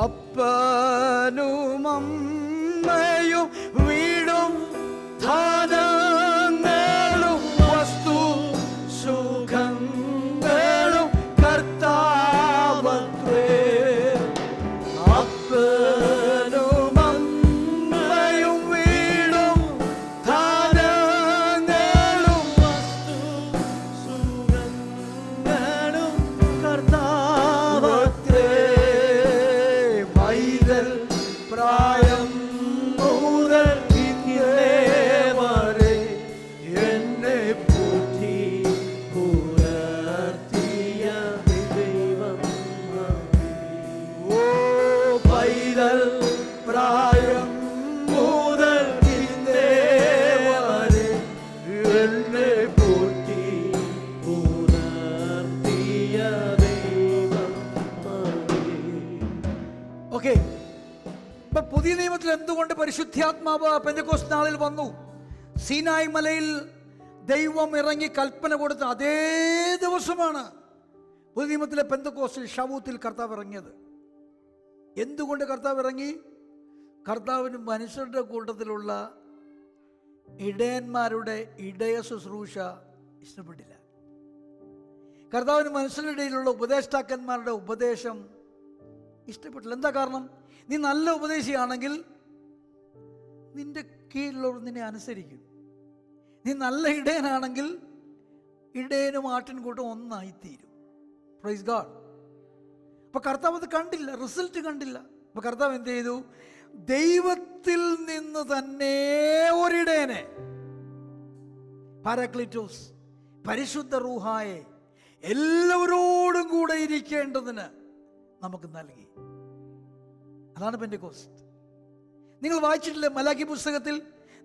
അപ്പനും അമ്മയും വീടും ധനങ്ങളും വസ്തു സുഖങ്ങളും കർത്താവത്രേ. അപ്പനും അമ്മയും വീടും ധനങ്ങളും വസ്തു സുഖങ്ങളും കർത്താവത്രേ. പൈതൽ പ്രായം മുതൽ ഇന്നേ വരെ എന്നെ പോറ്റി പുലർത്തിയ ദൈവം. ഓ പൈതൽ പ്രായം മുതൽ ഇന്നേ വരെ എന്നെ പോറ്റി പുലർത്തിയ ദൈവം. ഓക്കെ. ഇപ്പൊ പുതിയ നിയമത്തിൽ എന്തുകൊണ്ട് പരിശുദ്ധാത്മാവ് പെന്തക്കോസ്ത് നാളിൽ വന്നു? സീനായി മലയിൽ ദൈവം ഇറങ്ങി കൽപ്പന കൊടുത്ത അതേ ദിവസമാണ് പുതിയ നിയമത്തിലെ പെന്തക്കോസ്തിൽ ശവൂത്തിൽ കർത്താവ് ഇറങ്ങിയത്. എന്തുകൊണ്ട് കർത്താവ് ഇറങ്ങി? കർത്താവിന് മനുഷ്യരുടെ കൂട്ടത്തിലുള്ള ഇടയന്മാരുടെ ഇടയ ശുശ്രൂഷ ഇഷ്ടപ്പെട്ടില്ല. കർത്താവിന് മനുഷ്യരുടെ ഇടയിലുള്ള ഉപദേഷ്ടാക്കന്മാരുടെ ഉപദേശം ഇഷ്ടപ്പെട്ടില്ല. എന്താ കാരണം? നീ നല്ല ഉപദേശിയാണെങ്കിൽ നിന്റെ കീഴിലുള്ളവർ നിന്നെ അനുസരിക്കും. നീ നല്ല ഇടയനാണെങ്കിൽ ഇടയനും ആട്ടിൻകൂട്ടും ഒന്നായിത്തീരും. Praise God. അപ്പോൾ കർത്താവ് അത് കണ്ടില്ല, റിസൾട്ട് കണ്ടില്ല. അപ്പോൾ കർത്താവ് എന്ത് ചെയ്തു? ദൈവത്തിൽ നിന്ന് തന്നെ ഒരിടയനെ, പാരാക്ലിറ്റോസ്, പരിശുദ്ധ റൂഹായെ എല്ലാവരോടും കൂടെ ഇരിക്കേണ്ടതിന് നമുക്ക് നൽകി. അതാണ് പെന്തെക്കോസ്റ്റ്. നിങ്ങൾ വായിച്ചിട്ടില്ലേ മലാക്കി പുസ്തകത്തിൽ?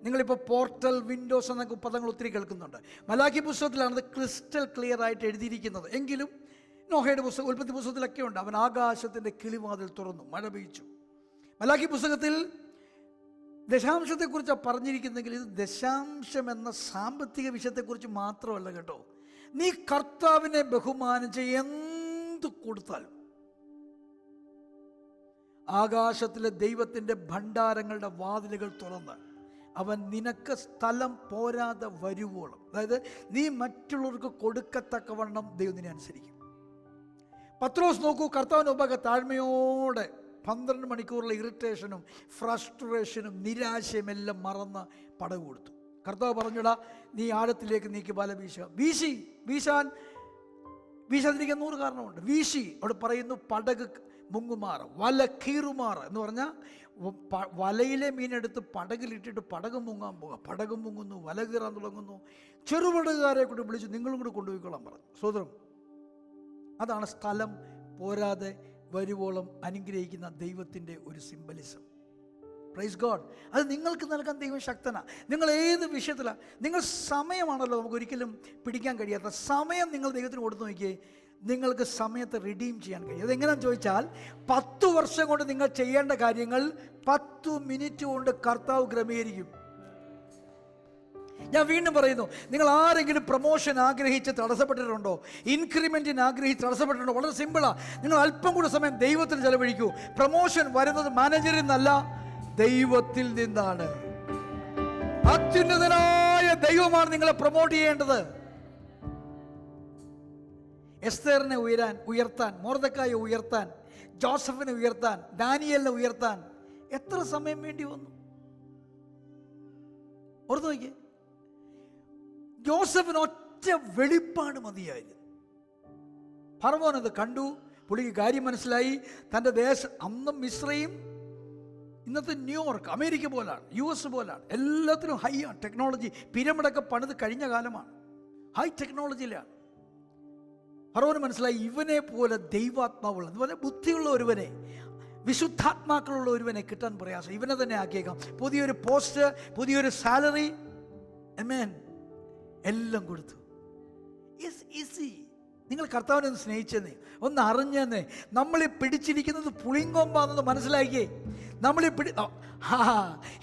നിങ്ങളിപ്പോൾ പോർട്ടൽ, വിൻഡോസ് എന്നൊക്കെ പദങ്ങൾ ഒത്തിരി കേൾക്കുന്നുണ്ട്. മലാക്കി പുസ്തകത്തിലാണത് ക്രിസ്റ്റൽ ക്ലിയർ ആയിട്ട് എഴുതിയിരിക്കുന്നത്. എങ്കിലും നോഹയുടെ പുസ്തകം, ഉൽപ്പത്തി പുസ്തകത്തിലൊക്കെ ഉണ്ട്. അവൻ ആകാശത്തിൻ്റെ കിളിവാതിൽ തുറന്നു, മഴ പെയ്ച്ചു. മലാക്കി പുസ്തകത്തിൽ ദശാംശത്തെക്കുറിച്ചാണ് പറഞ്ഞിരിക്കുന്നെങ്കിൽ ഇത് ദശാംശം എന്ന സാമ്പത്തിക വിഷയത്തെക്കുറിച്ച് മാത്രമല്ല കേട്ടോ. നീ കർത്താവിനെ ബഹുമാനിച്ച് എന്ത് കൊടുത്താലും ആകാശത്തിലെ ദൈവത്തിൻ്റെ ഭണ്ഡാരങ്ങളുടെ വാതിലുകൾ തുറന്ന് അവൻ നിനക്ക് സ്ഥലം പോരാതെ വരുവോളം, അതായത് നീ മറ്റുള്ളവർക്ക് കൊടുക്കത്തക്കവണ്ണം ദൈവം നിന്നെ അനുസരിക്കും. പത്രോസ് നോക്കൂ, കർത്താവിന് മുമ്പാകെ താഴ്മയോടെ 12 മണിക്കൂറിലെ ഇറിറ്റേഷനും ഫ്രസ്ട്രേഷനും നിരാശയും എല്ലാം മറന്ന് പടവ് കൊടുത്തു. കർത്താവ് പറഞ്ഞിടാ, നീ ആഴത്തിലേക്ക് നീക്കി വല വീശുക. വീശാതിരിക്കാൻ 100 കാരണമുണ്ട്. വീശി അവിടെ പറയുന്നു പടക് മുങ്ങുമാറ്, വല കീറുമാറ് എന്ന് പറഞ്ഞാൽ വലയിലെ മീനെടുത്ത് പടകിലിട്ടിട്ട് പടക് മുങ്ങാൻ പോകുക. പടക് മുങ്ങുന്നു, വല കീറാൻ തുടങ്ങുന്നു. ചെറുപടകുകാരെ കൂടി വിളിച്ച് നിങ്ങളും കൂടി കൊണ്ടുപോയിക്കൊള്ളാൻ പറഞ്ഞു. സ്വതന്ത്രം. അതാണ് സ്ഥലം പോരാതെ വരുവോളം അനുഗ്രഹിക്കുന്ന ദൈവത്തിൻ്റെ ഒരു സിംബലിസം. Praise God. അത് നിങ്ങൾക്ക് നൽകാൻ ദൈവം ശക്തനാണ്. നിങ്ങൾ ഏത് വിഷയത്തിലാണ്, നിങ്ങൾ സമയമാണല്ലോ നമുക്ക് ഒരിക്കലും പിടിക്കാൻ കഴിയാത്ത സമയം നിങ്ങൾ ദൈവത്തിന് കൊടുത്തു നോക്കിയേ, നിങ്ങൾക്ക് സമയത്ത് റിഡീം ചെയ്യാൻ കഴിയും. അതെങ്ങനെയാണെന്ന് ചോദിച്ചാൽ 10 വർഷം കൊണ്ട് നിങ്ങൾ ചെയ്യേണ്ട കാര്യങ്ങൾ 10 മിനിറ്റ് കൊണ്ട് കർത്താവ് ക്രമീകരിക്കും. ഞാൻ വീണ്ടും പറയുന്നു, നിങ്ങൾ ആരെങ്കിലും പ്രൊമോഷൻ ആഗ്രഹിച്ച് തടസ്സപ്പെട്ടിട്ടുണ്ടോ? ഇൻക്രിമെൻറ്റിന് ആഗ്രഹിച്ച് തടസ്സപ്പെട്ടിട്ടുണ്ടോ? വളരെ സിമ്പിളാണ്. നിങ്ങൾ അല്പം കൂടെ സമയം ദൈവത്തിന് ചെലവഴിക്കൂ. പ്രൊമോഷൻ വരുന്നത് മാനേജറിൽ നിന്നല്ല, ദൈവത്തിൽ നിന്നാണ്. അത്യുന്നതനായ ദൈവമാണ് നിങ്ങളെ പ്രൊമോട്ട് ചെയ്യേണ്ടത്. എസ്തേറിനെ ഉയർത്താൻ, മൊർദെഖായെ ഉയർത്താൻ, ജോസഫിനെ ഉയർത്താൻ, ദാനിയേലിനെ ഉയർത്താൻ എത്ര സമയം വേണ്ടി വന്നു? ഓർത്തു നോക്കിയേ. ജോസഫിന് ഒറ്റ വെളിപ്പാട് മതിയായിരുന്നു. ഫറവോൻ അത് കണ്ടു, പുള്ളിക്ക് കാര്യം മനസ്സിലായി. തൻ്റെ അന്നും മിസ്രയും ഇന്നത്തെ ന്യൂയോർക്ക്, അമേരിക്ക പോലാണ്, US പോലാണ്. എല്ലാത്തിനും ഹൈ ടെക്നോളജി. പിരമിഡൊക്കെ പണിത് കഴിഞ്ഞ കാലമാണ്, ഹൈ ടെക്നോളജിയിലാണ്. ഫറവോന് മനസ്സിലായി ഇവനെ പോലെ ദൈവാത്മാവുള്ള, അതുപോലെ ബുദ്ധിയുള്ള ഒരുവനെ, വിശുദ്ധാത്മാക്കളുള്ള ഒരുവനെ കിട്ടാൻ പ്രയാസം. ഇവനെ തന്നെ ആക്കിയേക്കാം. പുതിയൊരു പോസ്റ്റ്, പുതിയൊരു സാലറി, ആമേൻ, എല്ലാം കൊടുത്തു. ഈസി. നിങ്ങൾ കർത്താവിനെ ഒന്ന് സ്നേഹിച്ചെന്നേ, ഒന്ന് അറിഞ്ഞെന്നേ. നമ്മളീ പിടിച്ചിരിക്കുന്നത് പുളിങ്കൊമ്പാണെന്ന് മനസ്സിലാക്കിയേ. നമ്മളീ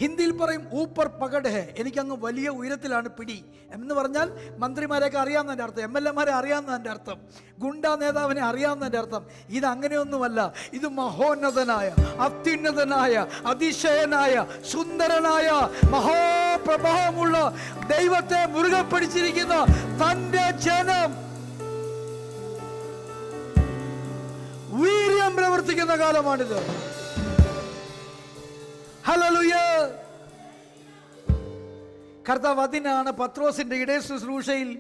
ഹിന്ദിയിൽ പറയും ഊപ്പർ പകഡ് ഹേ, എനിക്കങ്ങ് വലിയ ഉയരത്തിലാണ് പിടി എന്ന് പറഞ്ഞാൽ മന്ത്രിമാരെയൊക്കെ അറിയാവുന്നതിൻ്റെ അർത്ഥം, MLA-മാരെ അറിയാവുന്നതിൻ്റെ അർത്ഥം, ഗുണ്ടാ നേതാവിനെ അറിയാവുന്നതിൻ്റെ അർത്ഥം. ഇതങ്ങനെയൊന്നുമല്ല. ഇത് മഹോന്നതനായ, അത്യുന്നതനായ, അതിശയനായ, സുന്ദരനായ, മഹാപ്രഭാവമുള്ള ദൈവത്തെ മുറുകെ പിടിച്ചിരിക്കുന്ന തൻ്റെ ജനം വീര്യം പ്രവർത്തിക്കുന്ന കാലമാണിത്. ഹല്ലേലൂയ. കർത്താവ് അതിനാണ് പത്രോസിന്റെ ഇടയ ശുശ്രൂഷയിൽ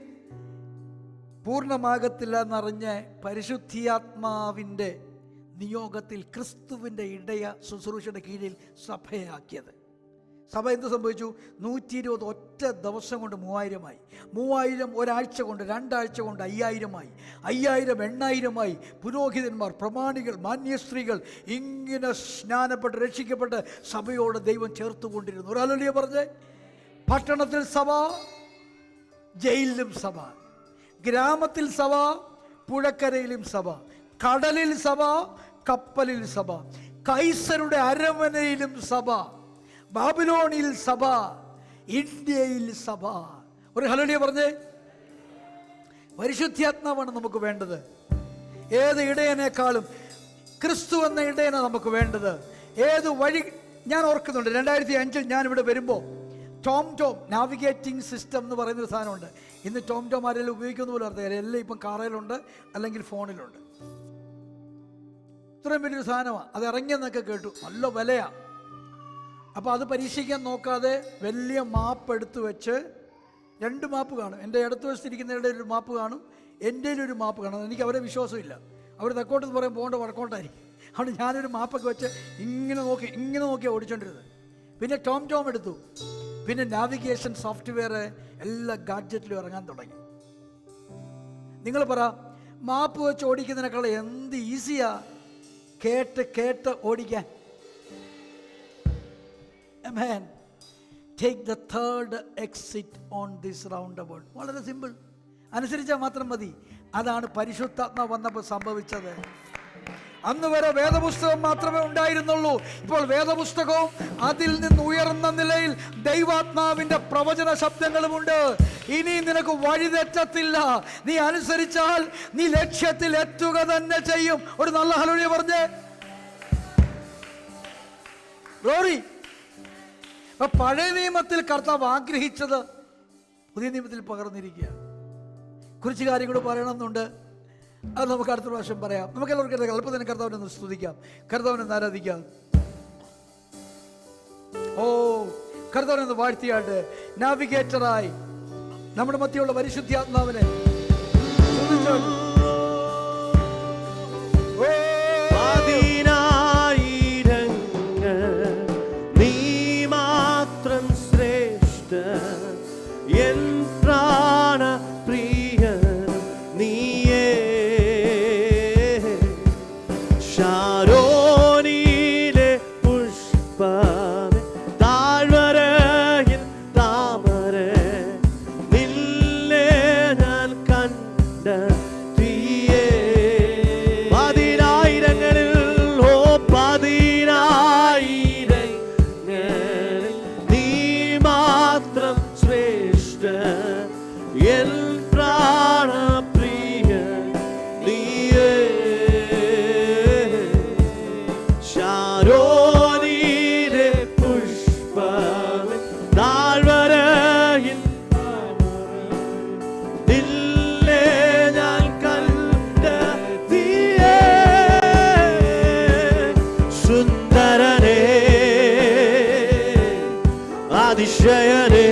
പൂർണ്ണമാകത്തില്ല എന്നറിഞ്ഞ് പരിശുദ്ധാത്മാവിൻ്റെ നിയോഗത്തിൽ ക്രിസ്തുവിൻ്റെ ഇടയ ശുശ്രൂഷയുടെ കീഴിൽ സഭയാക്കിയത്. സഭ എന്ത് സംഭവിച്ചു? 120 ഒറ്റ ദിവസം കൊണ്ട് 3000 3000 ഒരാഴ്ച കൊണ്ട്, 2 ആഴ്ച കൊണ്ട് 5000 5000 8000 പുരോഹിതന്മാർ, പ്രമാണികൾ, മാന്യസ്ത്രീകൾ ഇങ്ങനെ സ്നാനപ്പെട്ട് രക്ഷിക്കപ്പെട്ട് സഭയോട് ദൈവം ചേർത്തുകൊണ്ടിരുന്നു. ഒരാളിയ പറഞ്ഞേ, പട്ടണത്തിൽ സഭ, ജയിലിലും സഭ, ഗ്രാമത്തിൽ സഭ, പുഴക്കരയിലും സഭ, കടലിൽ സഭ, കപ്പലിൽ സഭ, കൈസരുടെ അരമനയിലും സഭ, ബാബിലോണിൽ സഭ, ഇന്ത്യയിൽ സഭ. ഒരു ഹല്ലേലൂയ പറഞ്ഞേ. പരിശുദ്ധാത്മാവാണ് നമുക്ക് വേണ്ടത്. ഏത് ഇടയനേക്കാളും ക്രിസ്തു എന്ന ഇടയനെ നമുക്ക് വേണ്ടത്. ഏത് വഴി, ഞാൻ ഓർക്കുന്നുണ്ട് 2005 ഞാനിവിടെ വരുമ്പോൾ ടോം നാവിഗേറ്റിംഗ് സിസ്റ്റം എന്ന് പറയുന്നൊരു സാധനമുണ്ട്. ഇന്ന് ടോം ആരെല്ലാം ഉപയോഗിക്കുന്ന പോലെ അറിയാം. എല്ലാം ഇപ്പം കാറിലുണ്ട്, അല്ലെങ്കിൽ ഫോണിലുണ്ട്. ഇത്രയും വലിയൊരു സാധനമാണ്. അത് ഇറങ്ങിയെന്നൊക്കെ കേട്ടു, നല്ല വിലയാണ്. അപ്പോൾ അത് പരീക്ഷിക്കാൻ നോക്കാതെ വലിയ മാപ്പ് എടുത്തു വെച്ച് 2 മാപ്പ് കാണും. എൻ്റെ ഇടത്ത് വശത്തിരിക്കുന്നവരുടെ ഒരു മാപ്പ് കാണും, എൻ്റെ ഒരു മാപ്പ് കാണും. എനിക്ക് അവരെ വിശ്വാസമില്ല. അവർ തെക്കോട്ടെന്ന് പറയും പോകേണ്ട വടക്കോട്ടായിരിക്കും. അതുകൊണ്ട് ഞാനൊരു മാപ്പൊക്കെ വെച്ച് ഇങ്ങനെ നോക്കി ഓടിച്ചോണ്ടിരുന്നത്. പിന്നെ ടോം എടുത്തു. പിന്നെ നാവിഗേഷൻ സോഫ്റ്റ്വെയർ എല്ലാ ഗാഡ്ജറ്റിലും ഇറങ്ങാൻ തുടങ്ങി. നിങ്ങൾ പറ, മാപ്പ് വെച്ച് ഓടിക്കുന്നതിനേക്കാൾ എന്ത് ഈസിയാ കേട്ട് ഓടിക്കാൻ. Amen. Take the third exit on this roundabout. വളരെ സിമ്പിൾ. അനുസരിച്ചാൽ മാത്രം മതി. അതാണ് പരിശുദ്ധാത്മാവ് വന്നപ്പോൾ സംഭവിച്ചത്. അന്ന് വരെ വേദപുസ്തകം മാത്രമേ ഉണ്ടായിരുന്നുള്ളൂ. ഇപ്പോൾ വേദപുസ്തകവും അതിൽ നിന്ന് ഉയർന്ന നിലയിൽ ദൈവാത്മാവിന്റെ പ്രവചന ശബ്ദങ്ങളുമുണ്ട്. ഇനി നിനക്ക് വഴിതെറ്റത്തില്ല. നീ അനുസരിച്ചാൽ നീ ലക്ഷ്യത്തിൽ എത്തുക തന്നെ ചെയ്യും. ഒരു നല്ല ഹല്ലേലൂയ പറഞ്ഞേ. ഗ്ലോറി. പഴയ നിയമത്തിൽ കർത്താവ് ആഗ്രഹിച്ചത് പുതിയ നിയമത്തിൽ പകർന്നിരിക്കുകയാണ്. കുറച്ച് കാര്യങ്ങൾ പറയണമെന്നുണ്ട്. അത് നമുക്ക് അടുത്ത പ്രാവശ്യം പറയാം. നമുക്ക് എല്ലാവർക്കും എളുപ്പത്തിന് കർത്താവിനെ ഒന്ന് സ്തുതിക്കാം, കർത്താവിനെ ഒന്ന് ആരാധിക്കാം. ഓ, കർത്താവിനെ ഒന്ന് വാഴ്ത്തിയാട്ട് നാവിഗേറ്ററായി നമ്മുടെ മധ്യയുള്ള പരിശുദ്ധാത്മാവിനെ അതിശയനേ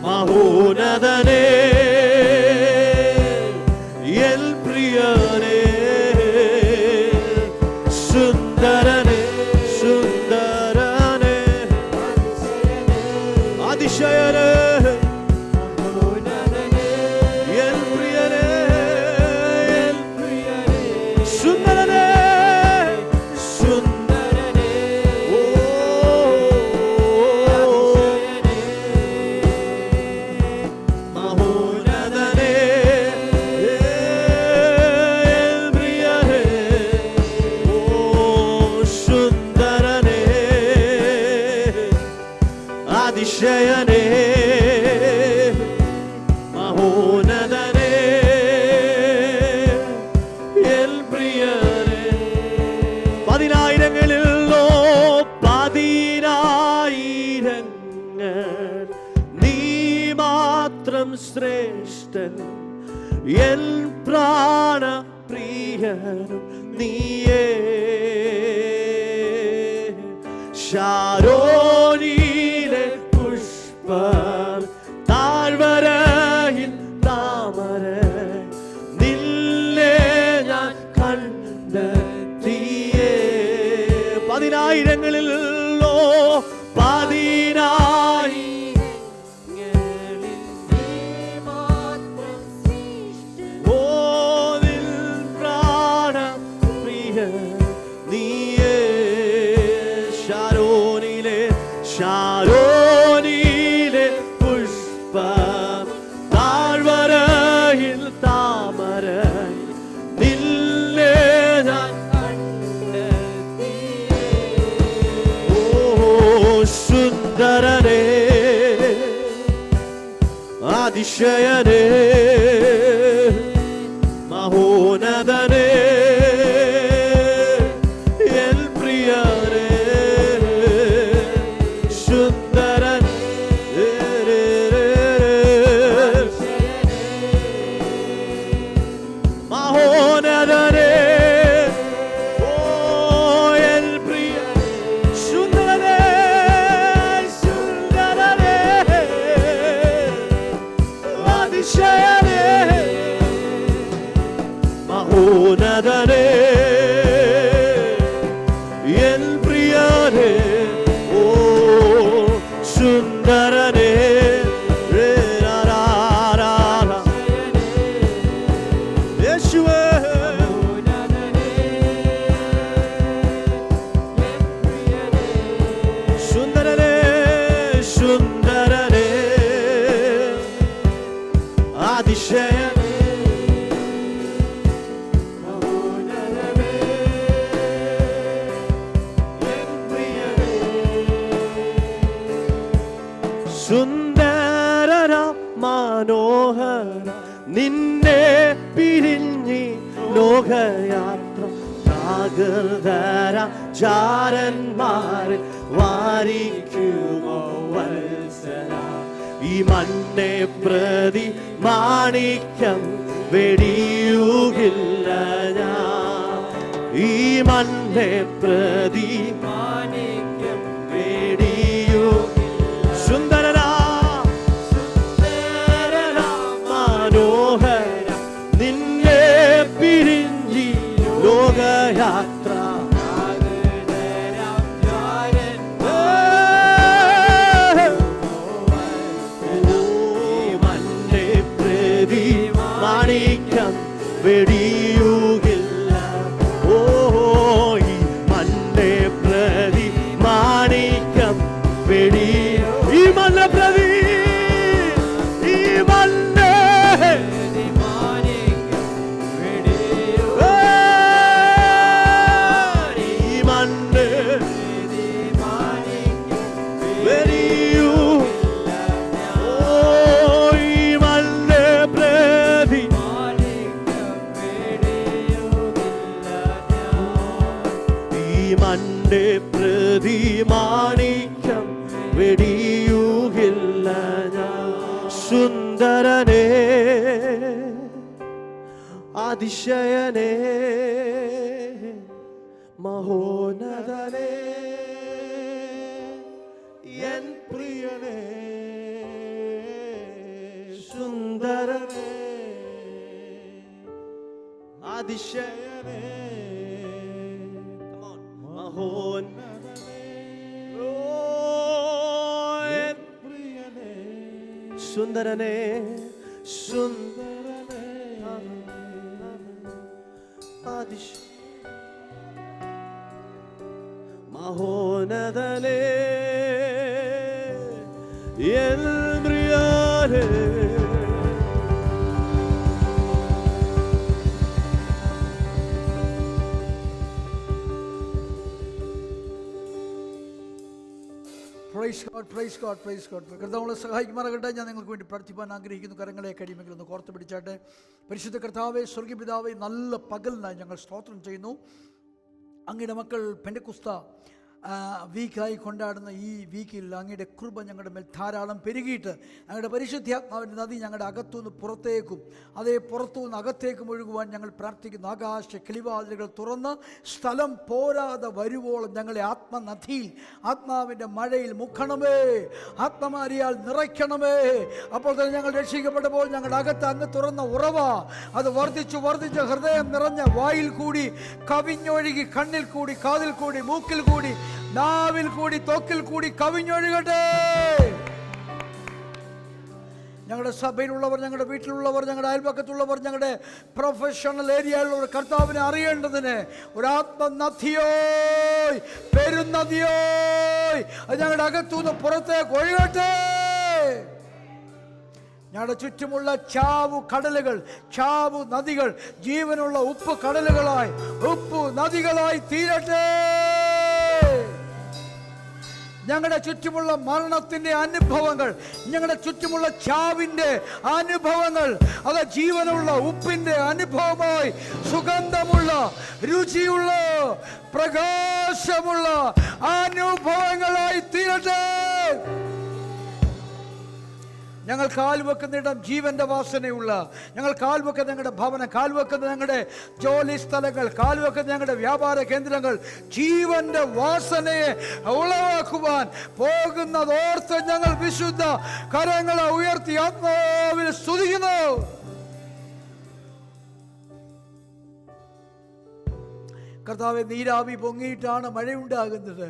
മഹോന്നതനേ എൽ പ്രിയനേ സുന്ദരനേ സുന്ദരനേ അതിശയനേ എൽ പ്രിയനേ സുന്ദരനേ അതിശയനേ മഹോന്നതനേ എൽ പ്രിയനേ പതിനായിരങ്ങളിലോ പതിനായിരങ്ങൾ നീ മാത്രം ശ്രേഷ്ഠൻ എൻ പ്രാണ പ്രിയനും നീയേ ശാരോനിലെ പുഷ്പം താഴ്വരയിൽ താമര നിന്നെ ഞാൻ കണ്ടെത്തിയേ പതിനായിരങ്ങളിലോ പതിനായിരങ്ങളിൽ ഓ നിൻ പ്രാണ പ്രിയ നീയേ ശാരോനിലെ പുഷ്പം താഴ്വരയിൽ താമര നിന്നെ ഞാൻ ഓ സുന്ദരനേ അതിശയനേ മഹോന്നതനേ എൽ പ്രിയനേ സുന്ദരൻ മഹോന്നതനേ ഓ എൽ പ്രിയ സുന്ദരനേ സുന്ദരനേ യേശുവേ സുന്ദരനേ സുന്ദരനേ അതിശയനേ സുന്ദര മനോഹര നിന്നെ പിരിഞ്ഞി ലോകയാത്ര ജാഗ്രതര ചാരന്മാരെ വാരിക്കുമോ വത്സര ഈ മണ്ണെ പ്രതി മാണിക്യം വെടിയുകില്ല ഞാൻ ഈ മണ്ണെ പ്രതി മാണിക്യം വെടിയു സുന്ദരനാ സുന്ദരനാ മനോഹര നിന്നെ പിരിഞ്ഞി ലോകയാത്ര മണ്ണെ പ്രതി മാണിക്യം വെടിയുകില്ല ഓ ഈ മണ്ണെ പ്രതി മാണിക്യം വെടി ഈ മണ്ണെ പ്രതി ഈ മണ്ണെ ഈ മണ്ണെ വെടിയു ഓ ഈ മണ്ണെ പ്രതി ഈ മണ്ണെ പ്രതി മാണിക്യം വെടിയുകില്ല ഞാൻ സുന്ദരനേ അതിശയനേ മഹോന്നതനേ എൻ പ്രിയനേ സുന്ദരനേ അതിശയനേ മഹോന്നതനേ ഓ എൻ പ്രിയനേ സുന്ദരനേ സുന്ദരനേ അതിശ മഹോന്നതനേ എൻ പ്രിയനേ praise God praise God praise God. കർത്താവ് സഹായിക്കുമാറാകട്ടെ. ഞാൻ നിങ്ങൾക്ക് വേണ്ടി പ്രാർത്ഥിപ്പാൻ ആഗ്രഹിക്കുന്നു. കരങ്ങളെ കഴിയുമെങ്കിൽ ഒന്ന് കോർത്ത് പിടിച്ചാട്ടെ. പരിശുദ്ധ കർത്താവേ, സ്വർഗീയ പിതാവേ, നല്ല പകലിനായി ഞങ്ങൾ സ്തോത്രം ചെയ്യുന്നു. അങ്ങയുടെ മക്കൾ പെന്തക്കോസ്ത വീക്കായി കൊണ്ടാടുന്ന ഈ വീക്കിൽ അങ്ങയുടെ കൃപ ഞങ്ങളുടെ മേൽ ധാരാളം പെരുകിയിട്ട് ഞങ്ങളുടെ പരിശുദ്ധാത്മാവിൻ്റെ നദി ഞങ്ങളുടെ അകത്തുനിന്ന് പുറത്തേക്കും അതേ പുറത്തുനിന്ന് അകത്തേക്കും ഒഴുകുവാൻ ഞങ്ങൾ പ്രാർത്ഥിക്കുന്നു. ആകാശ കിളിവാതിലുകൾ തുറന്ന് സ്ഥലം പോരാതെ വരുവോളം ഞങ്ങളെ ആത്മനദിയിൽ ആത്മാവിൻ്റെ മഴയിൽ മുക്കണമേ, ആത്മമാരിയാൽ നിറയ്ക്കണമേ. അപ്പോൾ തന്നെ ഞങ്ങൾ രക്ഷിക്കപ്പെട്ടപ്പോൾ ഞങ്ങളുടെ അകത്ത് അങ്ങ് തുറന്ന ഉറവ അത് വർദ്ധിച്ചു വർദ്ധിച്ച് ഹൃദയം നിറഞ്ഞ വായിൽ കൂടി കവിഞ്ഞൊഴുകി കണ്ണിൽ കൂടി കാതിൽ കൂടി മൂക്കിൽ കൂടി നാവിൽ കൂടി ത്വക്കിൽ കൂടി കവിഞ്ഞൊഴുകട്ടെ. ഞങ്ങളുടെ സഭയിലുള്ളവർ, ഞങ്ങളുടെ വീട്ടിലുള്ളവർ, ഞങ്ങളുടെ അയൽപക്കത്തുള്ളവർ, ഞങ്ങളുടെ പ്രൊഫഷണൽ ഏരിയയിലുള്ളവർ കർത്താവിനെ അറിയേണ്ടതിന് ഒരാത്മനദിയോയ് പെരുന്നതിയോയ് അത് ഞങ്ങളുടെ അകത്തുനിന്ന് പുറത്തേക്ക് ഒഴുകട്ടെ. ഞങ്ങളുടെ ചുറ്റുമുള്ള ചാവു കടലുകൾ, ചാവു നദികൾ ജീവനുള്ള ഉപ്പ് കടലുകളായി, ഉപ്പ് നദികളായി തീരട്ടെ. ഞങ്ങളുടെ ചുറ്റുമുള്ള മരണത്തിൻ്റെ അനുഭവങ്ങൾ, ഞങ്ങളുടെ ചുറ്റുമുള്ള ചാവിൻ്റെ അനുഭവങ്ങൾ അത് ജീവനുള്ള ഉപ്പിൻ്റെ അനുഭവമായി സുഗന്ധമുള്ള രുചിയുള്ള പ്രകാശമുള്ള അനുഭവങ്ങളായി തീരട്ടെ. ഞങ്ങൾ കാൽവെക്കുന്നിടം ജീവന്റെ വാസനയുള്ള, ഞങ്ങൾ കാൽവെക്കുന്ന ഞങ്ങളുടെ ഭവനം, കാൽവെക്കുന്ന ഞങ്ങളുടെ ജോലി സ്ഥലങ്ങൾ, കാൽവെക്കുന്ന ഞങ്ങളുടെ വ്യാപാര കേന്ദ്രങ്ങൾ ജീവന്റെ വാസനയെ ഉളവാക്കുവാൻ പോകുന്നതോർത്ത് ഞങ്ങൾ വിശുദ്ധ കരങ്ങളെ ഉയർത്തി ആത്മാവിൽ സ്തുതിക്കുന്നു. കർത്താവെ, നീരാവി പൊങ്ങിയിട്ടാണ് മഴയുണ്ടാകുന്നത്.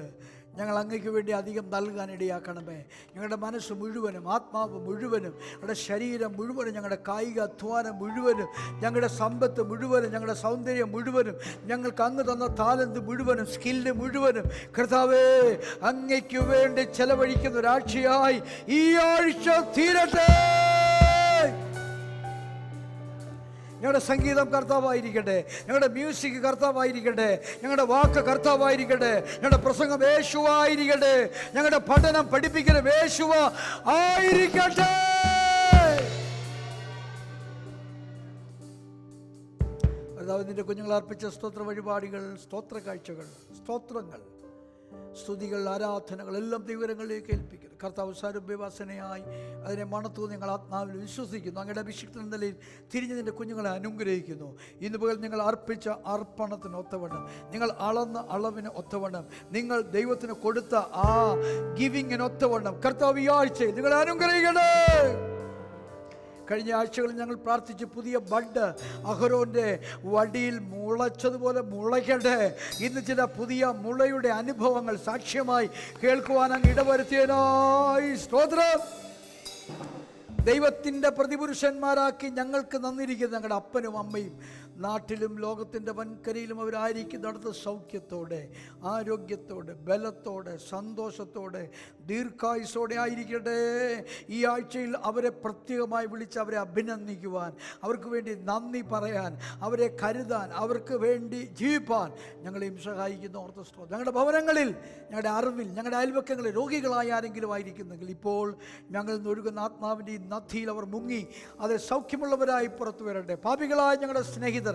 ഞങ്ങൾ അങ്ങയ്ക്ക് വേണ്ടി അധികം നൽകാൻ ഇടയാക്കണമേ. ഞങ്ങളുടെ മനസ്സ് മുഴുവനും, ആത്മാവ് മുഴുവനും, ഞങ്ങളുടെ ശരീരം മുഴുവനും, ഞങ്ങളുടെ കായിക അധ്വാനം മുഴുവനും, ഞങ്ങളുടെ സമ്പത്ത് മുഴുവനും, ഞങ്ങളുടെ സൗന്ദര്യം മുഴുവനും, ഞങ്ങൾക്ക് അങ്ങ് തന്ന താലന്ത് മുഴുവനും, സ്കില്ല് മുഴുവനും കർത്താവേ അങ്ങയ്ക്ക് വേണ്ടി ചെലവഴിക്കുന്ന ഒരാഴ്ചയായി ഈ ആഴ്ച തീരട്ടെ. ഞങ്ങളുടെ സംഗീതം കർത്താവായിരിക്കട്ടെ, ഞങ്ങളുടെ മ്യൂസിക് കർത്താവായിരിക്കട്ടെ, ഞങ്ങളുടെ വാക്ക് കർത്താവായിരിക്കട്ടെ, ഞങ്ങളുടെ പ്രസംഗം യേശുവായിരിക്കട്ടെ, ഞങ്ങളുടെ പഠനം പഠിപ്പിക്കലും യേശുവ ആയിരിക്കട്ടെ. കർത്താവ് നിന്റെ കുഞ്ഞുങ്ങൾ അർപ്പിച്ച സ്തോത്ര വഴിപാടുകൾ, സ്തോത്ര കാഴ്ചകൾ, സ്തോത്രങ്ങൾ, സ്തുതികൾ, ആരാധനകൾ എല്ലാം ദൈവങ്ങളിലേക്ക് ഏൽപ്പിക്കുന്നു. കർത്താവ് സാരഭ്യവാസനയായി അതിനെ മണത്തു നിങ്ങൾ ആത്മാവിൽ വിശ്വസിക്കുന്നു. അങ്ങയുടെ അഭിഷിക്തൻ എന്ന നിലയിൽ തിരിഞ്ഞ് നിൻ്റെ കുഞ്ഞുങ്ങളെ അനുഗ്രഹിക്കുന്നു. ഇന്ന് പകൽ നിങ്ങൾ അർപ്പിച്ച അർപ്പണത്തിന് ഒത്തവണ്ണം, നിങ്ങൾ അളന്ന അളവിന് ഒത്തവണ്ണം, നിങ്ങൾ ദൈവത്തിന് കൊടുത്ത ആ ഗിവിങ്ങിനൊത്തവണ്ണം കർത്താവ് ഈ ആഴ്ചയിൽ നിങ്ങളെ അനുഗ്രഹിക്കണേ. കഴിഞ്ഞ ആഴ്ചകളിൽ ഞങ്ങൾ പ്രാർത്ഥിച്ച് പുതിയ ബഡ് അഹരോൻ്റെ വടിയിൽ മുളച്ചതുപോലെ മുളയ്ക്കട്ടെ. ഇന്ന് ചില പുതിയ മുളയുടെ അനുഭവങ്ങൾ സാക്ഷ്യമായി കേൾക്കുവാൻ അങ്ങ് ഇടവരുത്തിയതിനായി സ്തോത്രം. ദൈവത്തിൻ്റെ പ്രതിപുരുഷന്മാരാക്കി ഞങ്ങൾക്ക് നന്നിരിക്കുന്ന ഞങ്ങളുടെ അപ്പനും അമ്മയും നാട്ടിലും ലോകത്തിൻ്റെ വൻകരയിലും അവരായിരിക്കുന്നിടത്ത് സൗഖ്യത്തോടെ, ആരോഗ്യത്തോടെ, ബലത്തോടെ, സന്തോഷത്തോടെ, ദീർഘായുസോടെ ആയിരിക്കട്ടെ. ഈ ആഴ്ചയിൽ അവരെ പ്രത്യേകമായി വിളിച്ച് അവരെ അഭിനന്ദിക്കുവാൻ, അവർക്ക് വേണ്ടി നന്ദി പറയാൻ, അവരെ കരുതാൻ, അവർക്ക് വേണ്ടി ജീവിപ്പാൻ ഞങ്ങളെയും സഹായിക്കുന്ന ഓർത്ത് സ്തോത്രം. ഞങ്ങളുടെ ഭവനങ്ങളിൽ, ഞങ്ങളുടെ അറിവിൽ, ഞങ്ങളുടെ അയൽവക്കങ്ങളിൽ രോഗികളായ ആരെങ്കിലും ആയിരിക്കുന്നെങ്കിൽ ഇപ്പോൾ ഞങ്ങളിൽ നിന്നൊഴുകുന്ന ആത്മാവിൻ്റെ ഈ നദിയിൽ അവർ മുങ്ങി അത് സൗഖ്യമുള്ളവരായി പുറത്തു വരട്ടെ. പാപികളായ ഞങ്ങളുടെ സ്നേഹിതർ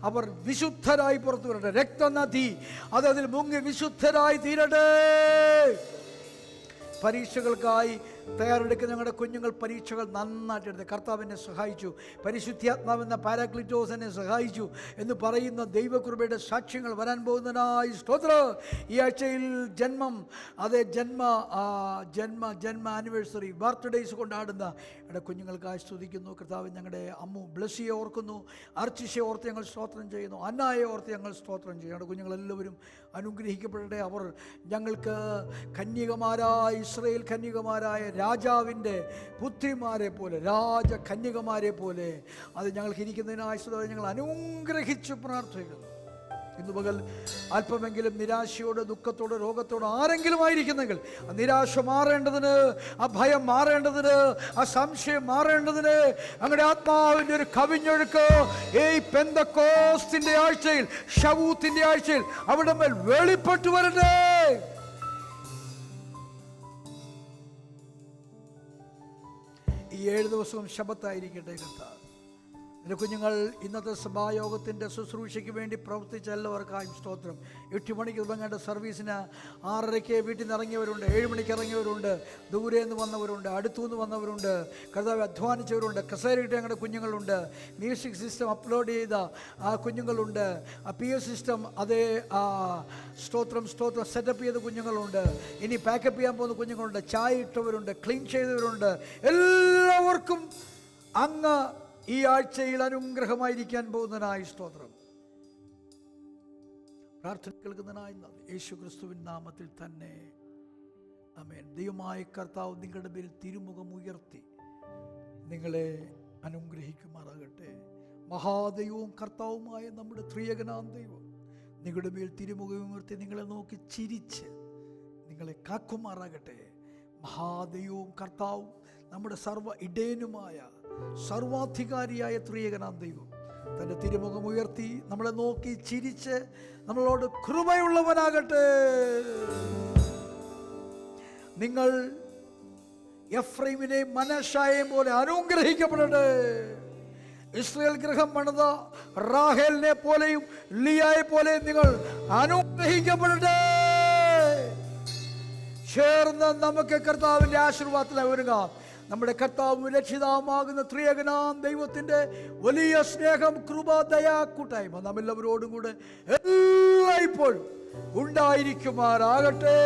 അവർ വിശുദ്ധരായി പുറത്തു വരട്ടെ. രക്തനദി അത് അതിൽ മുങ്ങി വിശുദ്ധരായി തീരട്ടെ. പരീക്ഷകൾക്കായി തയ്യാറെടുക്കുന്ന ഞങ്ങളുടെ കുഞ്ഞുങ്ങൾ പരീക്ഷകൾ നന്നായിട്ട് എടുത്ത് കർത്താവിനെ സഹായിച്ചു, പരിശുദ്ധാത്മാവെന്ന പാരാക്ലിറ്റോസ് എന്നെ സഹായിച്ചു എന്ന് പറയുന്ന ദൈവകൃപയുടെ സാക്ഷ്യങ്ങൾ വരാൻ പോകുന്നതിനായി സ്തോത്രം. ഈ ആഴ്ചയിൽ ജന്മ ആനിവേഴ്സറി, ബർത്ത്ഡേയ്സ് കൊണ്ടാടുന്ന ഞങ്ങളുടെ കുഞ്ഞുങ്ങൾക്കായി സ്തുതിക്കുന്നു. കർത്താവ് ഞങ്ങളുടെ അമ്മു ബ്ലസ്സിയെ ഓർക്കുന്നു, അർച്ചിഷയെ ഓർത്ത് ഞങ്ങൾ സ്തോത്രം ചെയ്യുന്നു, അന്നായെ ഓർത്ത് ഞങ്ങൾ സ്തോത്രം ചെയ്യുന്നു. ഞങ്ങളുടെ കുഞ്ഞുങ്ങളെല്ലാവരും അനുഗ്രഹിക്കപ്പെടട്ടെ. അവർ ഞങ്ങൾക്ക് ഇസ്രയേൽ കന്യകമാരായ രാജാവിൻ്റെ പുത്രിമാരെ പോലെ, രാജകന്യകമാരെ പോലെ അത് ഞങ്ങൾക്ക് ഇരിക്കുന്നതിനായി ഞങ്ങൾ അനുഗ്രഹിച്ച് പ്രാർത്ഥിക്കുന്നു. ഇന്ന് പകൽ അല്പമെങ്കിലും നിരാശയോട്, ദുഃഖത്തോട്, രോഗത്തോട് ആരെങ്കിലും ആയിരിക്കുന്നെങ്കിൽ ആ നിരാശ മാറേണ്ടതിന്, ആ ഭയം മാറേണ്ടതിന്, ആ സംശയം മാറേണ്ടതിന് അങ്ങയുടെ ആത്മാവിൻ്റെ ഒരു കവിഞ്ഞൊഴുക്ക് ഈ പെന്തക്കോസ്തിൻ്റെ ആഴ്ചയിൽ, ശവൂത്തിൻ്റെ ആഴ്ചയിൽ അവിടെ മേൽ വെളിപ്പെട്ടു വരട്ടെ. ഈ 7 ദിവസവും ശബത്തായിരിക്കട്ടെ കർത്താവ്. എൻ്റെ കുഞ്ഞുങ്ങൾ ഇന്നത്തെ സഭായോഗത്തിൻ്റെ ശുശ്രൂഷയ്ക്ക് വേണ്ടി പ്രവർത്തിച്ച എല്ലാവർക്കായും സ്തോത്രം. 8 മണിക്ക് തുടങ്ങേണ്ട സർവീസിന് 6:30 വീട്ടിൽ നിന്ന് ഇറങ്ങിയവരുണ്ട്, 7 മണിക്ക് ഇറങ്ങിയവരുണ്ട്, ദൂരെ നിന്ന് വന്നവരുണ്ട്, അടുത്തുനിന്ന് വന്നവരുണ്ട്, കർത്താവ് അധ്വാനിച്ചവരുണ്ട്. കസേരയിട്ട് ഞങ്ങളുടെ കുഞ്ഞുങ്ങളുണ്ട്, മ്യൂസിക് സിസ്റ്റം അപ്ലോഡ് ചെയ്ത ആ കുഞ്ഞുങ്ങളുണ്ട്, ആ PA സിസ്റ്റം അതേ സ്തോത്രം സെറ്റപ്പ് ചെയ്ത കുഞ്ഞുങ്ങളുണ്ട്, ഇനി പാക്കപ്പ് ചെയ്യാൻ പോകുന്ന കുഞ്ഞുങ്ങളുണ്ട്, ചായ ഇട്ടവരുണ്ട്, ക്ലീൻ ചെയ്തവരുണ്ട്. എല്ലാവർക്കും അങ്ങ് ഈ ആഴ്ചയിൽ അനുഗ്രഹമായിരിക്കാൻ പോകുന്നതിനായി സ്തോത്രം. പ്രാർത്ഥന കേൾക്കുന്നതിനായി നന്ദി. യേശു ക്രിസ്തുവിൻ നാമത്തിൽ തന്നെ ആമേൻ. ദൈവമായ കർത്താവ് നിങ്ങളുടെ പേരിൽ തിരുമുഖം ഉയർത്തി നിങ്ങളെ അനുഗ്രഹിക്കുമാറാകട്ടെ. മഹാദൈവവും കർത്താവുമായ നമ്മുടെ ത്രിയേകനാം ദൈവം നിങ്ങളുടെ മേൽ തിരുമുഖം ഉയർത്തി നിങ്ങളെ നോക്കി ചിരിച്ച് നിങ്ങളെ കാക്കുമാറാകട്ടെ. മഹാദൈവവും കർത്താവും നമ്മുടെ സർവ്വ ഇടയനുമായ സർവാധികാരിയായ ത്രിയേകനാം ദൈവം തൻ്റെ തിരുമുഖം ഉയർത്തി നമ്മളെ നോക്കി ചിരിച്ച് നമ്മളോട് കൃപയുള്ളവനാകട്ടെ. നിങ്ങൾ എഫ്രൈമിനെയും മനശ്ശായെയും പോലെ അനുഗ്രഹിക്കപ്പെടട്ടെ. ഇസ്രായേൽ ഗൃഹം പണിത റാഹേലിനെ പോലെയും ലിയായെ പോലെയും നിങ്ങൾ അനുഗ്രഹിക്കപ്പെടട്ടെ. ചേർന്ന് നമുക്ക് കർത്താവിൻ്റെ ആശീർവാദത്തിനായി ഒരുങ്ങാം. നമ്മുടെ കർത്താവ് രക്ഷിതാവുമാകുന്ന ത്രിയേകനാം ദൈവത്തിൻ്റെ വലിയ സ്നേഹം, കൃപ, ദയ, കൂട്ടായ്മ നാം എല്ലാവരോടും കൂടെ എല്ലായ്പ്പോഴും ഉണ്ടായിരിക്കുമാറാകട്ടെ.